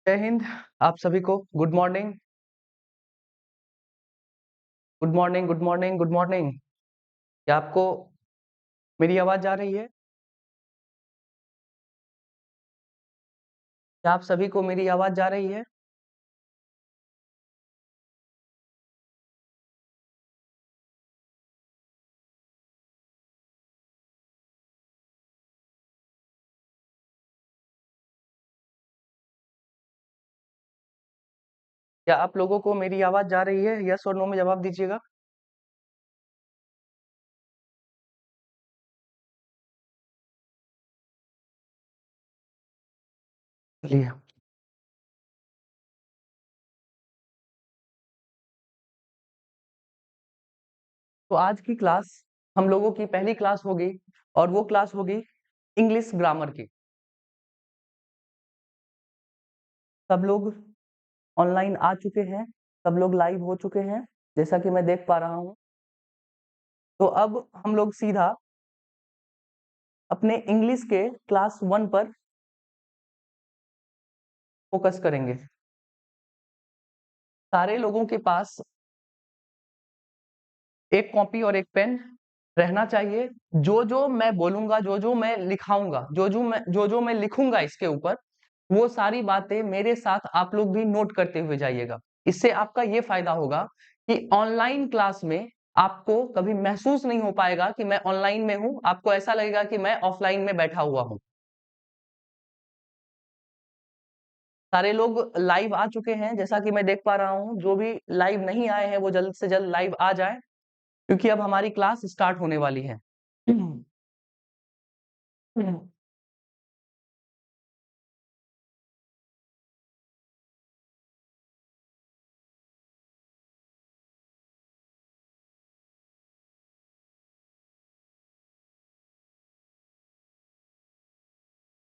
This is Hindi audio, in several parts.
जय हिंद। आप सभी को good morning. Good morning, good morning, good morning. क्या आपको मेरी आवाज जा रही है? क्या आप सभी को मेरी आवाज जा रही है? क्या आप लोगों को मेरी आवाज जा रही है? यस और नो में जवाब दीजिएगा। चलिए, तो आज की क्लास हम लोगों की पहली क्लास होगी और वो क्लास होगी इंग्लिश ग्रामर की। सब लोग ऑनलाइन आ चुके हैं, सब लोग लाइव हो चुके हैं, जैसा कि मैं देख पा रहा हूँ। तो अब हम लोग सीधा अपने इंग्लिश के क्लास 1 पर फोकस करेंगे। सारे लोगों के पास एक कॉपी और एक पेन रहना चाहिए। जो जो मैं बोलूंगा, जो जो मैं लिखाऊंगा, जो जो मैं लिखूंगा इसके ऊपर, वो सारी बातें मेरे साथ आप लोग भी नोट करते हुए जाइएगा। इससे आपका ये फायदा होगा कि ऑनलाइन क्लास में आपको कभी महसूस नहीं हो पाएगा कि मैं ऑनलाइन में हूं। आपको ऐसा लगेगा कि मैं ऑफलाइन में बैठा हुआ हूं। सारे लोग लाइव आ चुके हैं, जैसा कि मैं देख पा रहा हूं। जो भी लाइव नहीं आए हैं वो जल्द से जल्द लाइव आ जाए, क्योंकि अब हमारी क्लास स्टार्ट होने वाली है।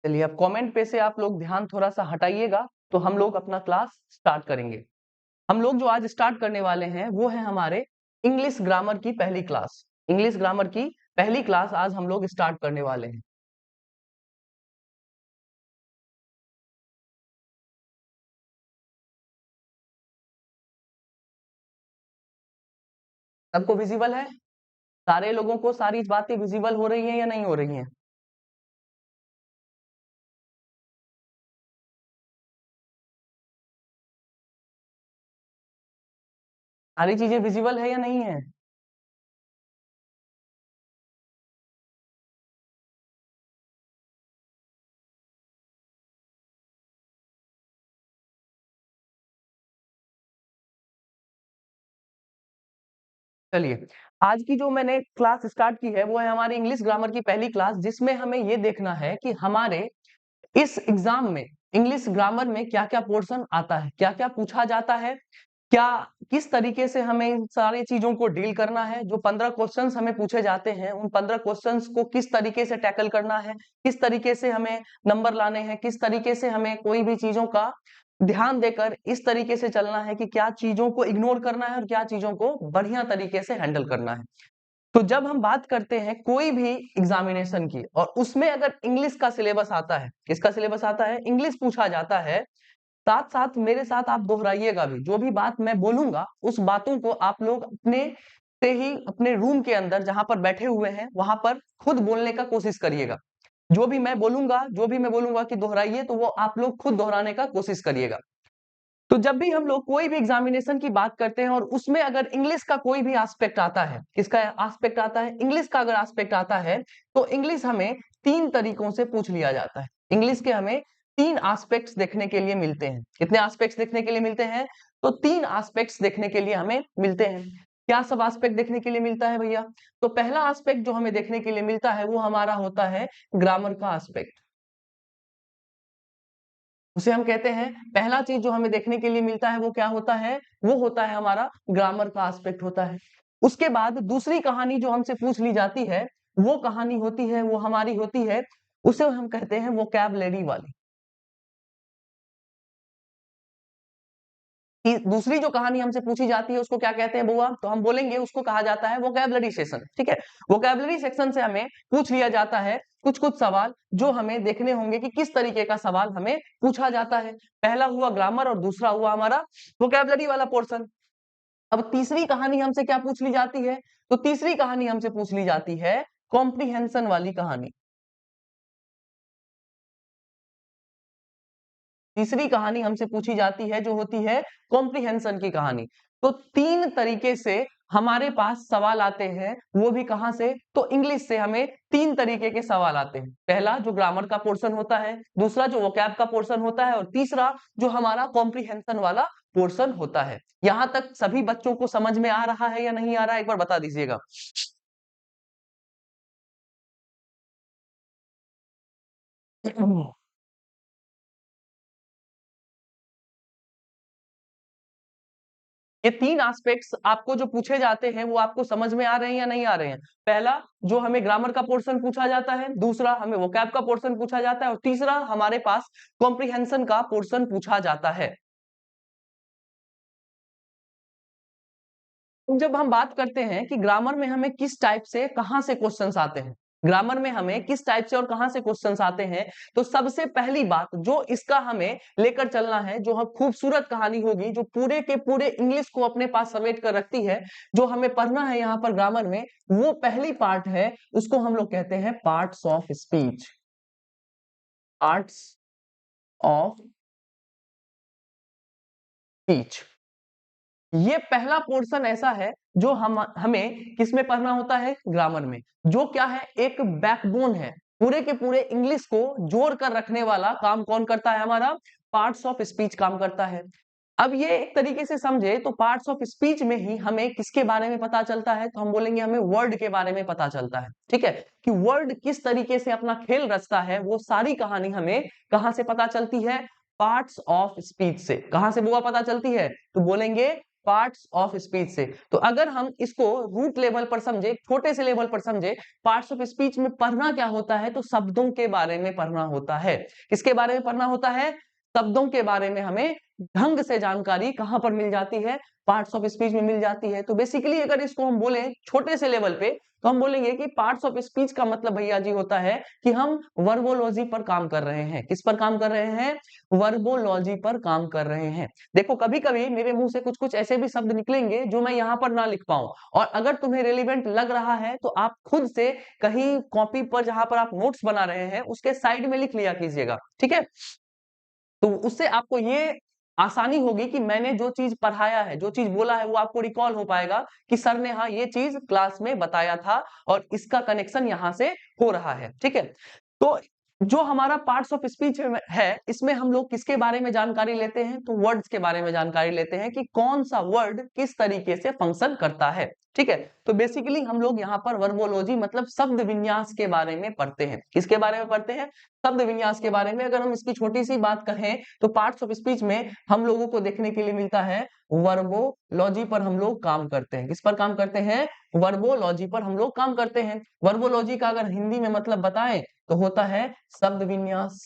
चलिए, अब कमेंट पे से आप लोग ध्यान थोड़ा सा हटाइएगा, तो हम लोग अपना क्लास स्टार्ट करेंगे। हम लोग जो आज स्टार्ट करने वाले हैं वो है हमारे इंग्लिश ग्रामर की पहली क्लास। इंग्लिश ग्रामर की पहली क्लास आज हम लोग स्टार्ट करने वाले हैं। सबको विजिबल है? सारे लोगों को सारी बातें विजिबल हो रही हैं या नहीं हो रही हैं? सारी चीजें विजिबल है या नहीं है? चलिए, आज की जो मैंने क्लास स्टार्ट की है वो है हमारी इंग्लिश ग्रामर की पहली क्लास, जिसमें हमें ये देखना है कि हमारे इस एग्जाम में इंग्लिश ग्रामर में क्या क्या पोर्शन आता है, क्या क्या पूछा जाता है, क्या किस तरीके से हमें इन सारी चीजों को डील करना है। जो 15 क्वेश्चंस हमें पूछे जाते हैं, उन 15 क्वेश्चंस को किस तरीके से टैकल करना है, किस तरीके से हमें नंबर लाने हैं, किस तरीके से हमें कोई भी चीजों का ध्यान देकर इस तरीके से चलना है कि क्या चीजों को इग्नोर करना है और क्या चीजों को बढ़िया तरीके से हैंडल करना है। तो जब हम बात करते हैं कोई भी एग्जामिनेशन की और उसमें अगर इंग्लिश का सिलेबस आता है, किसका सिलेबस आता है, इंग्लिश पूछा जाता है, साथ साथ मेरे साथ आप दोहराइएगा भी। जो भी बात मैं बोलूंगा उस बातों को आप लोग अपने से ही अपने रूम के अंदर जहां पर बैठे हुए हैं वहां पर खुद बोलने का कोशिश करिएगा। जो भी मैं बोलूंगा कि दोहराइए, तो वो आप लोग खुद दोहराने का कोशिश करिएगा। तो जब भी हम लोग कोई भी एग्जामिनेशन की बात करते हैं और उसमें अगर इंग्लिश का कोई भी एस्पेक्ट आता है, किसका एस्पेक्ट आता है, इंग्लिश का अगर एस्पेक्ट आता है, तो इंग्लिश हमें 3 तरीकों से पूछ लिया जाता है। इंग्लिश के हमें 3 एस्पेक्ट्स देखने के लिए मिलते हैं। कितने एस्पेक्ट्स देखने के लिए मिलते हैं? तो 3 एस्पेक्ट्स देखने के लिए हमें मिलते हैं। क्या सब एस्पेक्ट देखने के लिए मिलता है भैया? तो पहला एस्पेक्ट जो हमें देखने के लिए मिलता है वो हमारा होता है ग्रामर का एस्पेक्ट। उसे हम कहते हैं, पहला चीज जो हमें देखने के लिए मिलता है वो क्या होता है? वो होता है हमारा ग्रामर का एस्पेक्ट होता है। उसके बाद दूसरी कहानी जो हमसे पूछ ली जाती है, वो कहानी होती है, वो हमारी होती है, उसे हम कहते हैं वोकैबुलरी वाली। दूसरी जो कहानी हमसे पूछी जाती है उसको क्या कहते हैं बुआ? तो हम बोलेंगे उसको कहा जाता है वोकैबुलरी सेक्शन। ठीक है, वोकैबुलरी सेक्शन से हमें पूछ लिया जाता है कुछ कुछ सवाल जो हमें देखने होंगे कि किस तरीके का सवाल हमें पूछा जाता है। पहला हुआ ग्रामर और दूसरा हुआ हमारा वोकैबुलरी वाला पोर्शन। अब तीसरी कहानी हमसे क्या पूछ ली जाती है? तो तीसरी कहानी हमसे पूछ ली जाती है कॉम्प्रिहेंशन वाली कहानी। तीसरी कहानी हमसे पूछी जाती है जो होती है कॉम्प्रिहेंशन की कहानी। तो तीन तरीके से हमारे पास सवाल आते हैं, वो भी कहां से? तो इंग्लिश से हमें तीन तरीके के सवाल आते हैं। पहला जो ग्रामर का पोर्शन होता है, दूसरा जो वोकैब का पोर्शन होता है और तीसरा जो हमारा कॉम्प्रिहेंशन वाला पोर्शन होता है। यहां तक सभी बच्चों को समझ में आ रहा है या नहीं आ रहा है, एक बार बता दीजिएगा। ये तीन एस्पेक्ट्स आपको जो पूछे जाते हैं वो आपको समझ में आ रहे हैं या नहीं आ रहे हैं? पहला जो हमें ग्रामर का पोर्शन पूछा जाता है, दूसरा हमें वोकैब का पोर्शन पूछा जाता है और तीसरा हमारे पास कॉम्प्रिहेंशन का पोर्शन पूछा जाता है। जब हम बात करते हैं कि ग्रामर में हमें किस टाइप से कहां से क्वेश्चंस आते हैं, ग्रामर में हमें किस टाइप से और कहां से क्वेश्चंस आते हैं, तो सबसे पहली बात जो इसका हमें लेकर चलना है, जो हम खूबसूरत कहानी होगी जो पूरे के पूरे इंग्लिश को अपने पास समेट कर रखती है, जो हमें पढ़ना है यहाँ पर ग्रामर में, वो पहली पार्ट है, उसको हम लोग कहते हैं parts of speech. Parts of speech, ये पहला पोर्शन ऐसा है जो हम हमें किसमें पढ़ना होता है? ग्रामर में। जो क्या है? एक बैकबोन है, पूरे के पूरे इंग्लिश को जोड़ कर रखने वाला काम कौन करता है? हमारा पार्ट्स ऑफ स्पीच काम करता है। अब ये एक तरीके से समझे तो पार्ट्स ऑफ स्पीच में ही हमें किसके बारे में पता चलता है? तो हम बोलेंगे हमें वर्ड के बारे में पता चलता है। ठीक है, कि वर्ड किस तरीके से अपना खेल रचता है, वो सारी कहानी हमें कहां से पता चलती है? पार्ट्स ऑफ स्पीच से। कहां से बुआ पता चलती है? तो बोलेंगे पार्ट्स ऑफ स्पीच से। तो अगर हम इसको रूट लेवल पर समझे, छोटे से लेवल पर समझे, पार्ट्स ऑफ स्पीच में पढ़ना क्या होता है? तो शब्दों के बारे में पढ़ना होता है। किसके बारे में पढ़ना होता है? शब्दों के बारे में हमें ढंग से जानकारी कहां पर मिल जाती है? पार्ट्स ऑफ स्पीच में मिल जाती है। तो बेसिकली अगर इसको हम बोले छोटे से लेवल पे, तो हम बोलेंगे कि पार्ट्स ऑफ स्पीच का मतलब भैया जी होता है कि हम वर्बोलॉजी पर काम कर रहे हैं। किस पर काम कर रहे हैं? वर्बोलॉजी पर काम कर रहे हैं। देखो कभी कभी मेरे मुंह से कुछ कुछ ऐसे भी शब्द निकलेंगे जो मैं यहाँ पर ना लिख पाऊं, और अगर तुम्हें रेलिवेंट लग रहा है तो आप खुद से कहीं कॉपी पर जहां पर आप नोट्स बना रहे हैं उसके साइड में लिख लिया कीजिएगा। ठीक है, तो उससे आपको ये आसानी होगी कि मैंने जो चीज पढ़ाया है, जो चीज बोला है, वो आपको रिकॉल हो पाएगा कि सर ने हाँ ये चीज क्लास में बताया था और इसका कनेक्शन यहां से हो रहा है। ठीक है, तो जो हमारा पार्ट्स ऑफ स्पीच है, इसमें हम लोग किसके बारे में जानकारी लेते हैं? तो वर्ड्स के बारे में जानकारी लेते हैं कि कौन सा वर्ड किस तरीके से फंक्शन करता है। ठीक है, तो बेसिकली हम लोग यहाँ पर वर्बोलॉजी मतलब शब्द विन्यास के बारे में पढ़ते हैं। किसके बारे में पढ़ते हैं? शब्द विन्यास के बारे में। अगर हम इसकी छोटी सी बात कहें तो पार्ट्स ऑफ स्पीच में हम लोगों को देखने के लिए मिलता है वर्बोलॉजी पर हम लोग काम करते हैं। किस पर काम करते हैं? वर्बोलॉजी पर हम लोग काम करते हैं। वर्बोलॉजी का अगर हिंदी में मतलब बताएं तो होता है शब्द विन्यास।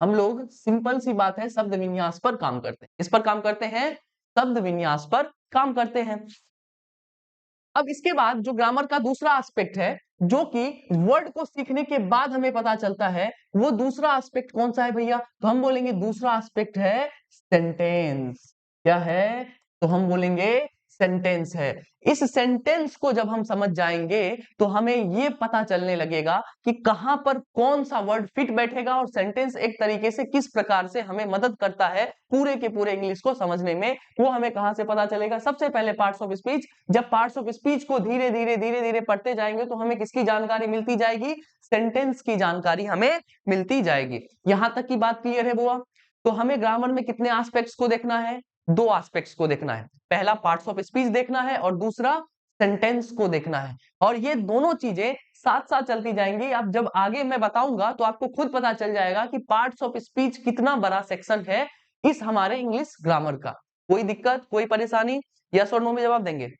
हम लोग सिंपल सी बात है शब्द विन्यास पर काम करते हैं। इस पर काम करते हैं, शब्द विन्यास पर काम करते हैं। अब इसके बाद जो ग्रामर का दूसरा एस्पेक्ट है, जो कि वर्ड को सीखने के बाद हमें पता चलता है, वो दूसरा एस्पेक्ट कौन सा है भैया? तो हम बोलेंगे दूसरा एस्पेक्ट है सेंटेंस। क्या है? तो हम बोलेंगे सेंटेंस है। इस सेंटेंस को जब हम समझ जाएंगे तो हमें ये पता चलने लगेगा कि कहां पर कौन सा वर्ड फिट बैठेगा और सेंटेंस एक तरीके से किस प्रकार से हमें मदद करता है पूरे के पूरे इंग्लिश को समझने में। वो हमें कहां से पता चलेगा? सबसे पहले पार्ट्स ऑफ स्पीच। जब पार्ट्स ऑफ स्पीच को धीरे धीरे पढ़ते जाएंगे तो हमें किसकी जानकारी मिलती जाएगी? सेंटेंस की जानकारी हमें मिलती जाएगी। यहां तक की बात क्लियर है बुआ? तो हमें ग्रामर में कितने एस्पेक्ट्स को देखना है? दो एस्पेक्ट्स को देखना है। पहला पार्ट्स ऑफ स्पीच देखना है और दूसरा सेंटेंस को देखना है। और ये दोनों चीजें साथ साथ चलती जाएंगी। अब जब आगे मैं बताऊंगा तो आपको खुद पता चल जाएगा कि पार्ट्स ऑफ स्पीच कितना बड़ा सेक्शन है इस हमारे इंग्लिश ग्रामर का। कोई दिक्कत, कोई परेशानी? यस और नो में जवाब देंगे।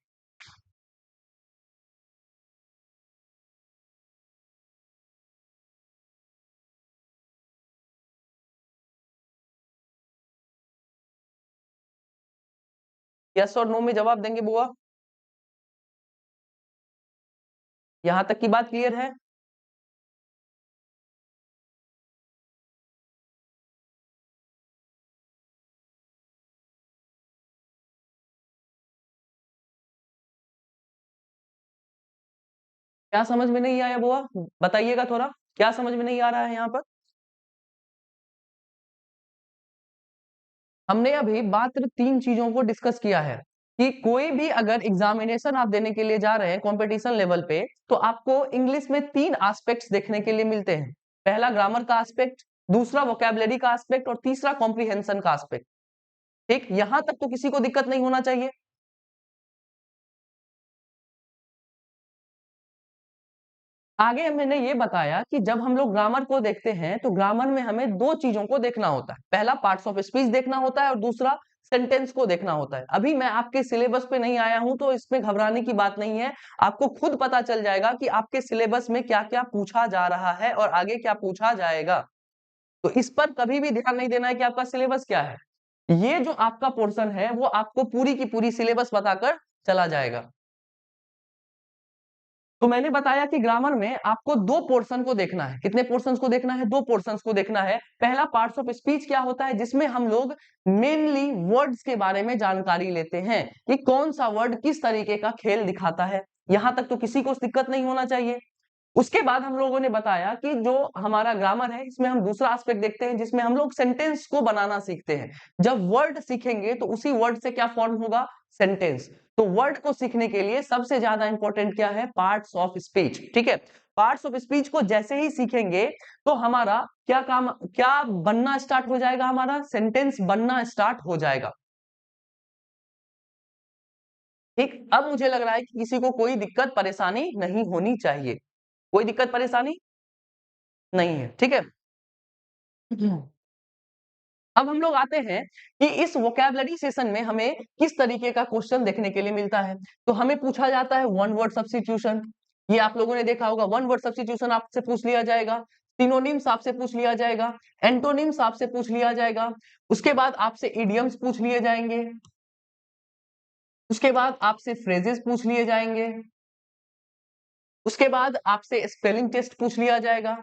यस और नो में जवाब देंगे बुआ? यहां तक की बात क्लियर है? क्या समझ में नहीं आया बुआ? बताइएगा थोड़ा, क्या समझ में नहीं आ रहा है यहाँ पर? हमने अभी मात्र 3 चीज़ों को डिस्कस किया है कि कोई भी अगर एग्जामिनेशन आप देने के लिए जा रहे हैं कॉम्पिटिशन लेवल पे, तो आपको इंग्लिश में 3 एस्पेक्ट्स देखने के लिए मिलते हैं। पहला ग्रामर का एस्पेक्ट, दूसरा वोकैब्युलरी का एस्पेक्ट और तीसरा कॉम्प्रिहेंशन का एस्पेक्ट। ठीक, यहां तक तो किसी को दिक्कत नहीं होना चाहिए। आगे मैंने ये बताया कि जब हम लोग ग्रामर को देखते हैं तो ग्रामर में हमें 2 चीजों को देखना होता है। पहला पार्ट्स ऑफ स्पीच देखना होता है और दूसरा सेंटेंस को देखना होता है। अभी मैं आपके सिलेबस पे नहीं आया हूं तो इसमें घबराने की बात नहीं है। आपको खुद पता चल जाएगा कि आपके सिलेबस में क्या-क्या पूछा जा रहा है और आगे क्या पूछा जाएगा। तो इस पर कभी भी ध्यान नहीं देना है कि आपका सिलेबस क्या है। ये जो आपका पोर्शन है वो आपको पूरी की पूरी सिलेबस बताकर चला जाएगा। तो मैंने बताया कि ग्रामर में आपको 2 पोर्शन को देखना है। कितने पोर्शंस को देखना है? 2 पोर्शंस को देखना है। पहला पार्ट्स ऑफ स्पीच क्या होता है? जिसमें हम लोग मेनली वर्ड्स के बारे में जानकारी लेते हैं कि कौन सा वर्ड किस तरीके का खेल दिखाता है। यहां तक तो किसी को दिक्कत नहीं होना चाहिए। उसके बाद हम लोगों ने बताया कि जो हमारा ग्रामर है इसमें हम दूसरा एस्पेक्ट देखते हैं जिसमें हम लोग सेंटेंस को बनाना सीखते हैं। जब वर्ड सीखेंगे तो उसी वर्ड से क्या फॉर्म होगा? सेंटेंस। तो वर्ड को सीखने के लिए सबसे ज्यादा इंपॉर्टेंट क्या है? Parts of speech. ठीक है, पार्ट्स ऑफ स्पीच को जैसे ही सीखेंगे तो हमारा क्या काम, क्या बनना स्टार्ट हो जाएगा? हमारा सेंटेंस बनना स्टार्ट हो जाएगा। ठीक, अब मुझे लग रहा है कि किसी को कोई दिक्कत परेशानी नहीं होनी चाहिए। कोई दिक्कत परेशानी नहीं है। ठीक है, अब हम लोग आते हैं कि इस वोकैबुलरी सेशन में हमें किस तरीके का क्वेश्चन देखने के लिए मिलता है। तो हमें पूछा जाता है वन वर्ड सब्स्टिट्यूशन। ये आप लोगों ने देखा होगा, वन वर्ड सब्स्टिट्यूशन आपसे पूछ लिया जाएगा। सिनोनिम्स आपसे पूछ लिया जाएगा। एंटोनिम्स आपसे पूछ लिया जाएगा। उसके बाद आपसे इडियम्स पूछ लिए जाएंगे। उसके बाद आपसे फ्रेजेस पूछ लिए जाएंगे। उसके बाद आपसे स्पेलिंग टेस्ट पूछ लिया जाएगा।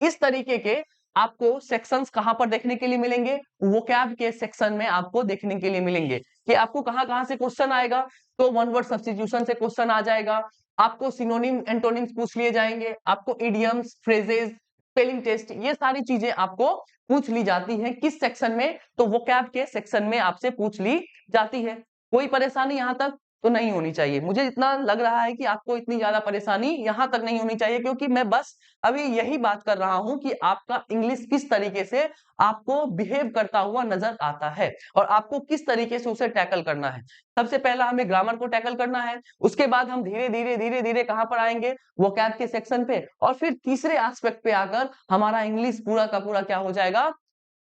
इस तरीके के आपको सेक्शंस कहां पर देखने के लिए मिलेंगे? वोकैब के सेक्शन में आपको देखने के लिए मिलेंगे कि आपको कहां-कहां से क्वेश्चन आएगा। तो वन वर्ड सब्स्टिट्यूशन से क्वेश्चन आ जाएगा, आपको सिनोनिम एंटोनिम्स पूछ लिए जाएंगे, आपको इडियम्स, फ्रेजेस, स्पेलिंग टेस्ट, ये सारी चीजें आपको पूछ ली जाती हैं। किस सेक्शन में? तो वोकैब के सेक्शन में आपसे पूछ ली जाती है। कोई परेशानी यहां तक तो नहीं होनी चाहिए। मुझे इतना लग रहा है कि आपको इतनी ज्यादा परेशानी यहां तक नहीं होनी चाहिए, क्योंकि मैं बस अभी यही बात कर रहा हूं कि आपका इंग्लिश किस तरीके से आपको बिहेव करता हुआ नजर आता है और आपको किस तरीके से उसे टैकल करना है। सबसे पहला हमें ग्रामर को टैकल करना है। उसके बाद हम धीरे धीरे कहां पर आएंगे? वोकैब के सेक्शन पे, और फिर तीसरे एस्पेक्ट पे आकर हमारा इंग्लिश पूरा का पूरा क्या हो जाएगा?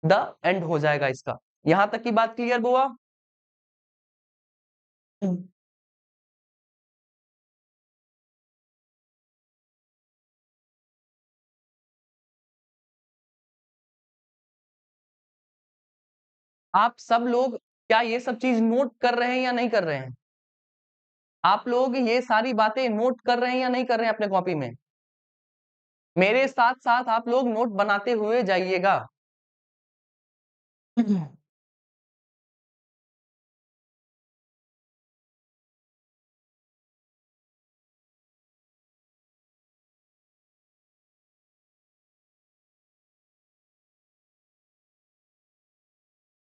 द एंड हो जाएगा इसका। यहां तक की बात क्लियर हुआ? आप सब लोग क्या ये सब चीज नोट कर रहे हैं या नहीं कर रहे हैं? आप लोग ये सारी बातें नोट कर रहे हैं या नहीं कर रहे हैं अपने कॉपी में? मेरे साथ साथ आप लोग नोट बनाते हुए जाइएगा।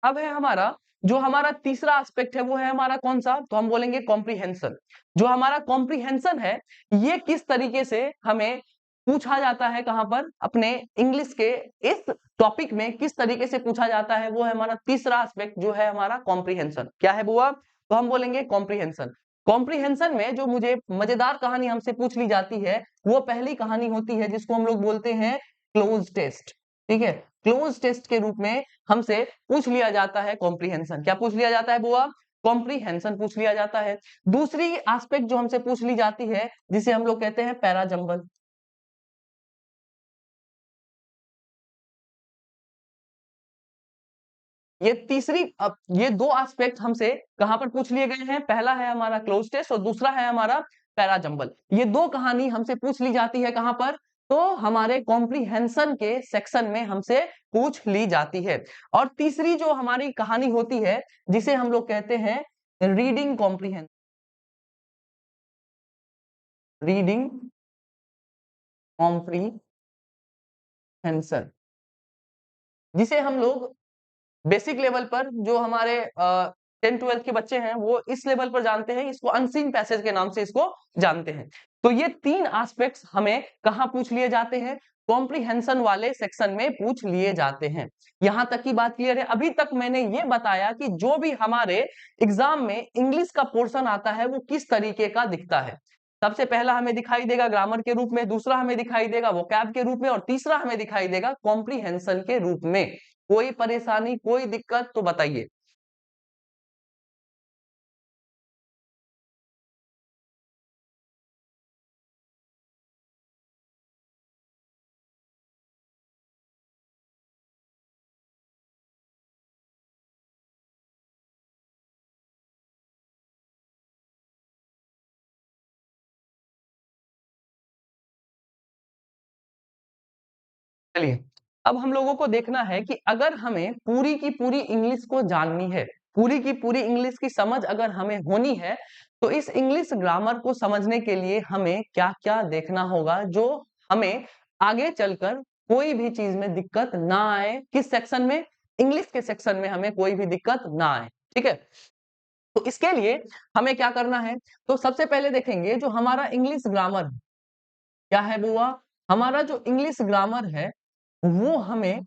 अब है हमारा, जो हमारा तीसरा एस्पेक्ट है वो है हमारा कौन सा? तो हम बोलेंगे कॉम्प्रिहेंशन। जो हमारा कॉम्प्रिहेंशन है, ये किस तरीके से हमें पूछा जाता है, कहां पर? अपने इंग्लिश के इस टॉपिक में किस तरीके से पूछा जाता है, वो है हमारा तीसरा एस्पेक्ट जो है हमारा कॉम्प्रिहेंशन। क्या है बुआ? तो हम बोलेंगे कॉम्प्रिहेंशन। कॉम्प्रिहेंशन में जो मुझे मजेदार कहानी हमसे पूछ ली जाती है, वो पहली कहानी होती है जिसको हम लोग बोलते हैं क्लोज टेस्ट। ठीक है, क्लोज टेस्ट के रूप में हमसे पूछ लिया जाता है कॉम्प्रिहेंशन। क्या पूछ लिया जाता है बुआ? कॉम्प्रिहेंशन पूछ लिया जाता है। दूसरी एस्पेक्ट जो हमसे पूछ ली जाती है, जिसे हम लोग कहते हैं पैराजंबल। ये तीसरी, अब ये दो एस्पेक्ट हमसे कहां पर पूछ लिए गए हैं? पहला है हमारा क्लोज टेस्ट और दूसरा है हमारा पैराजंबल। ये दो कहानी हमसे पूछ ली जाती है कहां पर? तो हमारे कॉम्प्रिहेंशन के सेक्शन में हमसे पूछ ली जाती है। और तीसरी जो हमारी कहानी होती है, जिसे हम लोग कहते हैं रीडिंग कॉम्प्रिहेंशन। रीडिंग कॉम्प्रीहेंशन, जिसे हम लोग बेसिक लेवल पर जो हमारे 10th-12th के बच्चे हैं वो इस लेवल पर जानते हैं, इसको अनसीन पैसेज के नाम से इसको जानते हैं। तो ये 3 एस्पेक्ट्स हमें कहाँ पूछ लिए जाते हैं? कॉम्प्रिहेंशन वाले सेक्शन में पूछ लिए जाते हैं। यहां तक की बात क्लियर है? अभी तक मैंने ये बताया कि जो भी हमारे एग्जाम में इंग्लिश का पोर्शन आता है वो किस तरीके का दिखता है। सबसे पहला हमें दिखाई देगा ग्रामर के रूप में, दूसरा हमें दिखाई देगा वोकैब के रूप में और तीसरा हमें दिखाई देगा कॉम्प्रिहेंशन के रूप में। कोई परेशानी, कोई दिक्कत तो बताइए। चलिए, अब हम लोगों को देखना है कि अगर हमें पूरी की पूरी इंग्लिश को जाननी है, पूरी की पूरी इंग्लिश की समझ अगर हमें होनी है, तो इस इंग्लिश ग्रामर को समझने के लिए हमें क्या-क्या देखना होगा, जो हमें आगे चलकर कोई भी चीज में दिक्कत ना आए। किस सेक्शन में? इंग्लिश के सेक्शन में हमें कोई भी दिक्कत ना आए। ठीक है? तो इसके लिए हमें क्या करना है? तो सबसे पहले देखेंगे जो हमारा इंग्लिश ग्रामर क्या है बुआ? हमारा जो इंग्लिश ग्रामर है वो हमें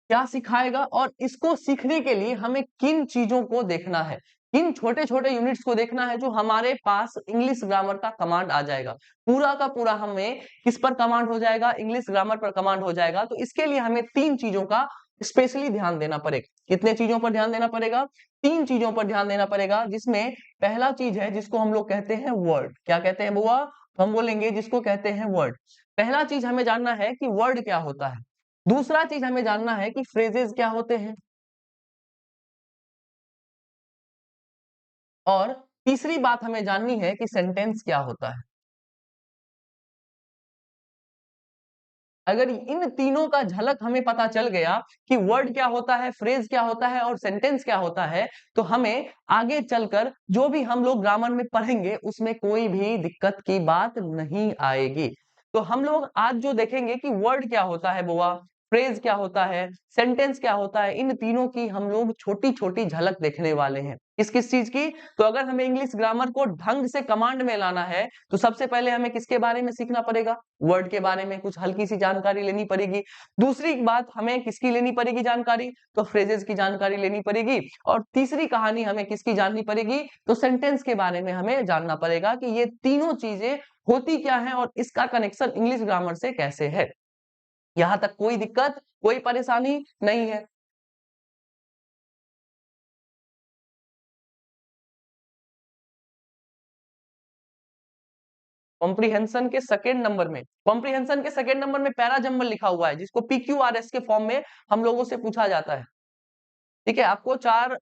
क्या सिखाएगा और इसको सीखने के लिए हमें किन चीजों को देखना है, किन छोटे-छोटे यूनिट्स को देखना है जो हमारे पास इंग्लिश ग्रामर का कमांड आ जाएगा। पूरा का पूरा हमें किस पर कमांड हो जाएगा? इंग्लिश ग्रामर पर कमांड हो जाएगा। तो इसके लिए हमें 3 चीजों का स्पेशली ध्यान देना पड़ेगा। कितने चीजों पर ध्यान देना पड़ेगा? 3 चीजों पर ध्यान देना पड़ेगा, जिसमें पहला चीज है जिसको हम लोग कहते हैं वर्ड। क्या कहते हैं बुआ? हम बोलेंगे जिसको कहते हैं वर्ड। पहला चीज हमें जानना है कि वर्ड क्या होता है। दूसरा चीज हमें जानना है कि फ्रेजेस क्या होते हैं और तीसरी बात हमें जाननी है कि सेंटेंस क्या होता है। अगर इन तीनों का झलक हमें पता चल गया कि वर्ड क्या होता है, फ्रेज क्या होता है और सेंटेंस क्या होता है, तो हमें आगे चलकर जो भी हम लोग ग्रामर में पढ़ेंगे उसमें कोई भी दिक्कत की बात नहीं आएगी। तो हम लोग आज जो देखेंगे कि वर्ड क्या होता है बुआ, फ्रेज क्या होता है, सेंटेंस क्या होता है, इन तीनों की हम लोग छोटी छोटी झलक देखने वाले हैं। किस किस चीज की? तो अगर हमें इंग्लिश ग्रामर को ढंग से कमांड में लाना है तो सबसे पहले हमें किसके बारे में सीखना पड़ेगा? वर्ड के बारे में कुछ हल्की सी जानकारी लेनी पड़ेगी। दूसरी बात हमें किसकी लेनी पड़ेगी जानकारी? तो फ्रेजेस की जानकारी लेनी पड़ेगी। और तीसरी कहानी हमें किसकी जाननी पड़ेगी? तो सेंटेंस के बारे में हमें जानना पड़ेगा कि ये तीनों चीजें होती क्या है और इसका कनेक्शन इंग्लिश ग्रामर से कैसे है। यहां तक कोई दिक्कत, कोई परेशानी नहीं है। कॉम्प्रिहेंशन के सेकेंड नंबर में पैराजम्बल लिखा हुआ है जिसको PQRS के फॉर्म में हम लोगों से पूछा जाता है। ठीक है, आपको 4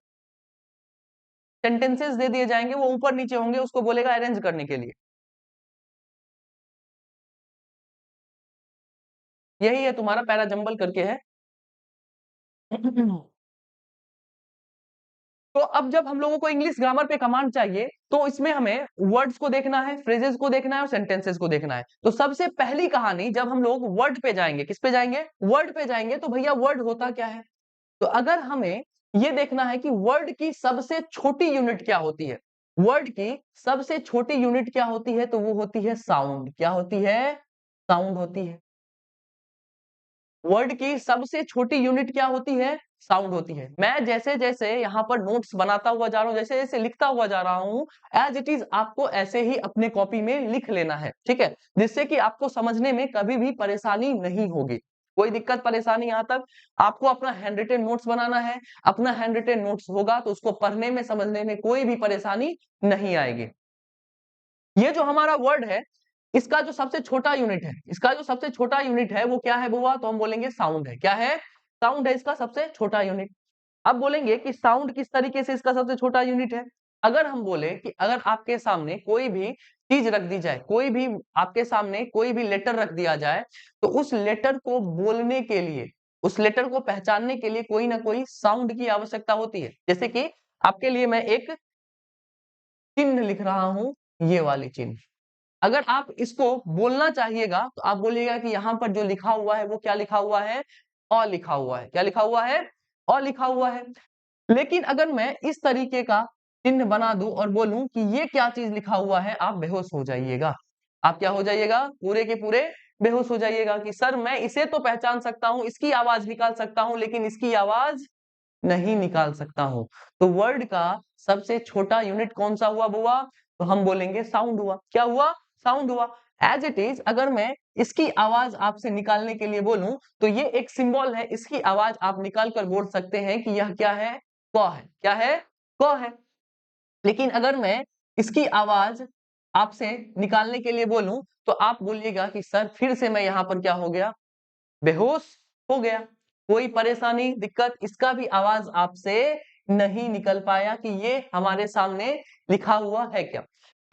सेंटेंसेस दे दिए जाएंगे, वो ऊपर नीचे होंगे, उसको बोलेगा अरेंज करने के लिए। यही है तुम्हारा पैराजम्बल करके है। तो अब जब हम लोगों को इंग्लिश ग्रामर पे कमांड चाहिए तो इसमें हमें वर्ड्स को देखना है, फ्रेजेस को देखना है और सेंटेंसेस को देखना है। तो सबसे पहली कहानी जब हम लोग वर्ड पे जाएंगे, किस पे जाएंगे? वर्ड पे जाएंगे। तो भैया वर्ड होता क्या है? तो अगर हमें ये देखना है कि वर्ड की सबसे छोटी यूनिट क्या होती है, वर्ड की सबसे छोटी यूनिट क्या होती है, तो वो होती है साउंड। क्या होती है? साउंड होती है। वर्ड की सबसे छोटी यूनिट क्या होती है? साउंड होती है। मैं जैसे जैसे यहाँ पर नोट्स बनाता हुआ जा रहा हूँ, जैसे जैसे लिखता हुआ जा रहा हूँ, एज इट इज आपको ऐसे ही अपने कॉपी में लिख लेना है। ठीक है, जिससे कि आपको समझने में कभी भी परेशानी नहीं होगी। कोई दिक्कत परेशानी यहाँ तक? आपको अपना हैंड रिटेन नोट्स बनाना है। अपना हैंड रिटेन नोट्स होगा तो उसको पढ़ने में समझने में कोई भी परेशानी नहीं आएगी। ये जो हमारा वर्ड है, इसका जो सबसे छोटा यूनिट है, इसका जो सबसे छोटा यूनिट है वो क्या है बुआ? तो हम बोलेंगे साउंड है। क्या है? साउंड है इसका सबसे छोटा यूनिट। अब बोलेंगे कि साउंड किस तरीके से इसका सबसे छोटा यूनिट है। अगर हम बोले कि अगर आपके सामने कोई भी चीज रख दी जाए, कोई भी आपके सामने कोई भी लेटर रख दिया जाए, तो उस लेटर को बोलने के लिए, उस लेटर को पहचानने के लिए कोई ना कोई साउंड की आवश्यकता होती है। जैसे कि आपके लिए मैं एक चिन्ह लिख रहा हूं, ये वाली चिन्ह। अगर आप इसको बोलना चाहिएगा तो आप बोलिएगा कि यहाँ पर जो लिखा हुआ है वो क्या लिखा हुआ है, अ लिखा हुआ है। क्या लिखा हुआ है, अ लिखा हुआ है। लेकिन अगर मैं इस तरीके का चिन्ह बना दूं और बोलूं कि ये क्या चीज लिखा हुआ है, आप बेहोश हो जाइएगा। आप क्या हो जाइएगा, पूरे के पूरे बेहोश हो जाइएगा कि सर मैं इसे तो पहचान सकता हूं, इसकी आवाज निकाल सकता हूं, लेकिन इसकी आवाज नहीं निकाल सकता हूं। तो वर्ड का सबसे छोटा यूनिट कौन सा हुआ बुआ, तो हम बोलेंगे साउंड हुआ। क्या हुआ, साउंड हुआ। एज इट इज अगर मैं इसकी आवाज आपसे निकालने के लिए बोलूं तो ये एक सिंबल है, इसकी आवाज आप निकाल कर बोल सकते हैं कि यह क्या है, क है। क्या है, क है। लेकिन अगर मैं इसकी आवाज आपसे निकालने के लिए बोलूं तो आप बोलिएगा कि सर फिर से मैं यहाँ पर क्या हो गया, बेहोश हो गया। कोई परेशानी, दिक्कत, इसका भी आवाज आपसे नहीं निकल पाया कि ये हमारे सामने लिखा हुआ है क्या।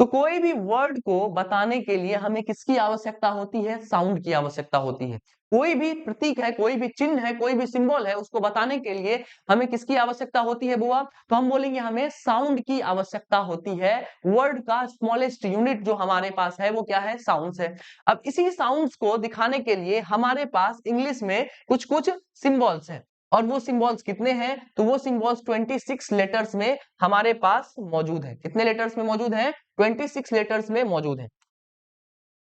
तो कोई भी वर्ड को बताने के लिए हमें किसकी आवश्यकता होती है, साउंड की आवश्यकता होती है। कोई भी प्रतीक है, कोई भी चिन्ह है, कोई भी सिंबल है, उसको बताने के लिए हमें किसकी आवश्यकता होती है बुआ, तो हम बोलेंगे हमें साउंड की आवश्यकता होती है। वर्ड का स्मॉलेस्ट यूनिट जो हमारे पास है वो क्या है, साउंड्स है। अब इसी साउंड्स को दिखाने के लिए हमारे पास इंग्लिश में कुछ कुछ सिंबल्स हैं। और वो सिंबल्स कितने हैं, तो वो सिंबल्स 26 लेटर्स में हमारे पास मौजूद है। कितने लेटर्स में मौजूद है, 26 लेटर्स में मौजूद है।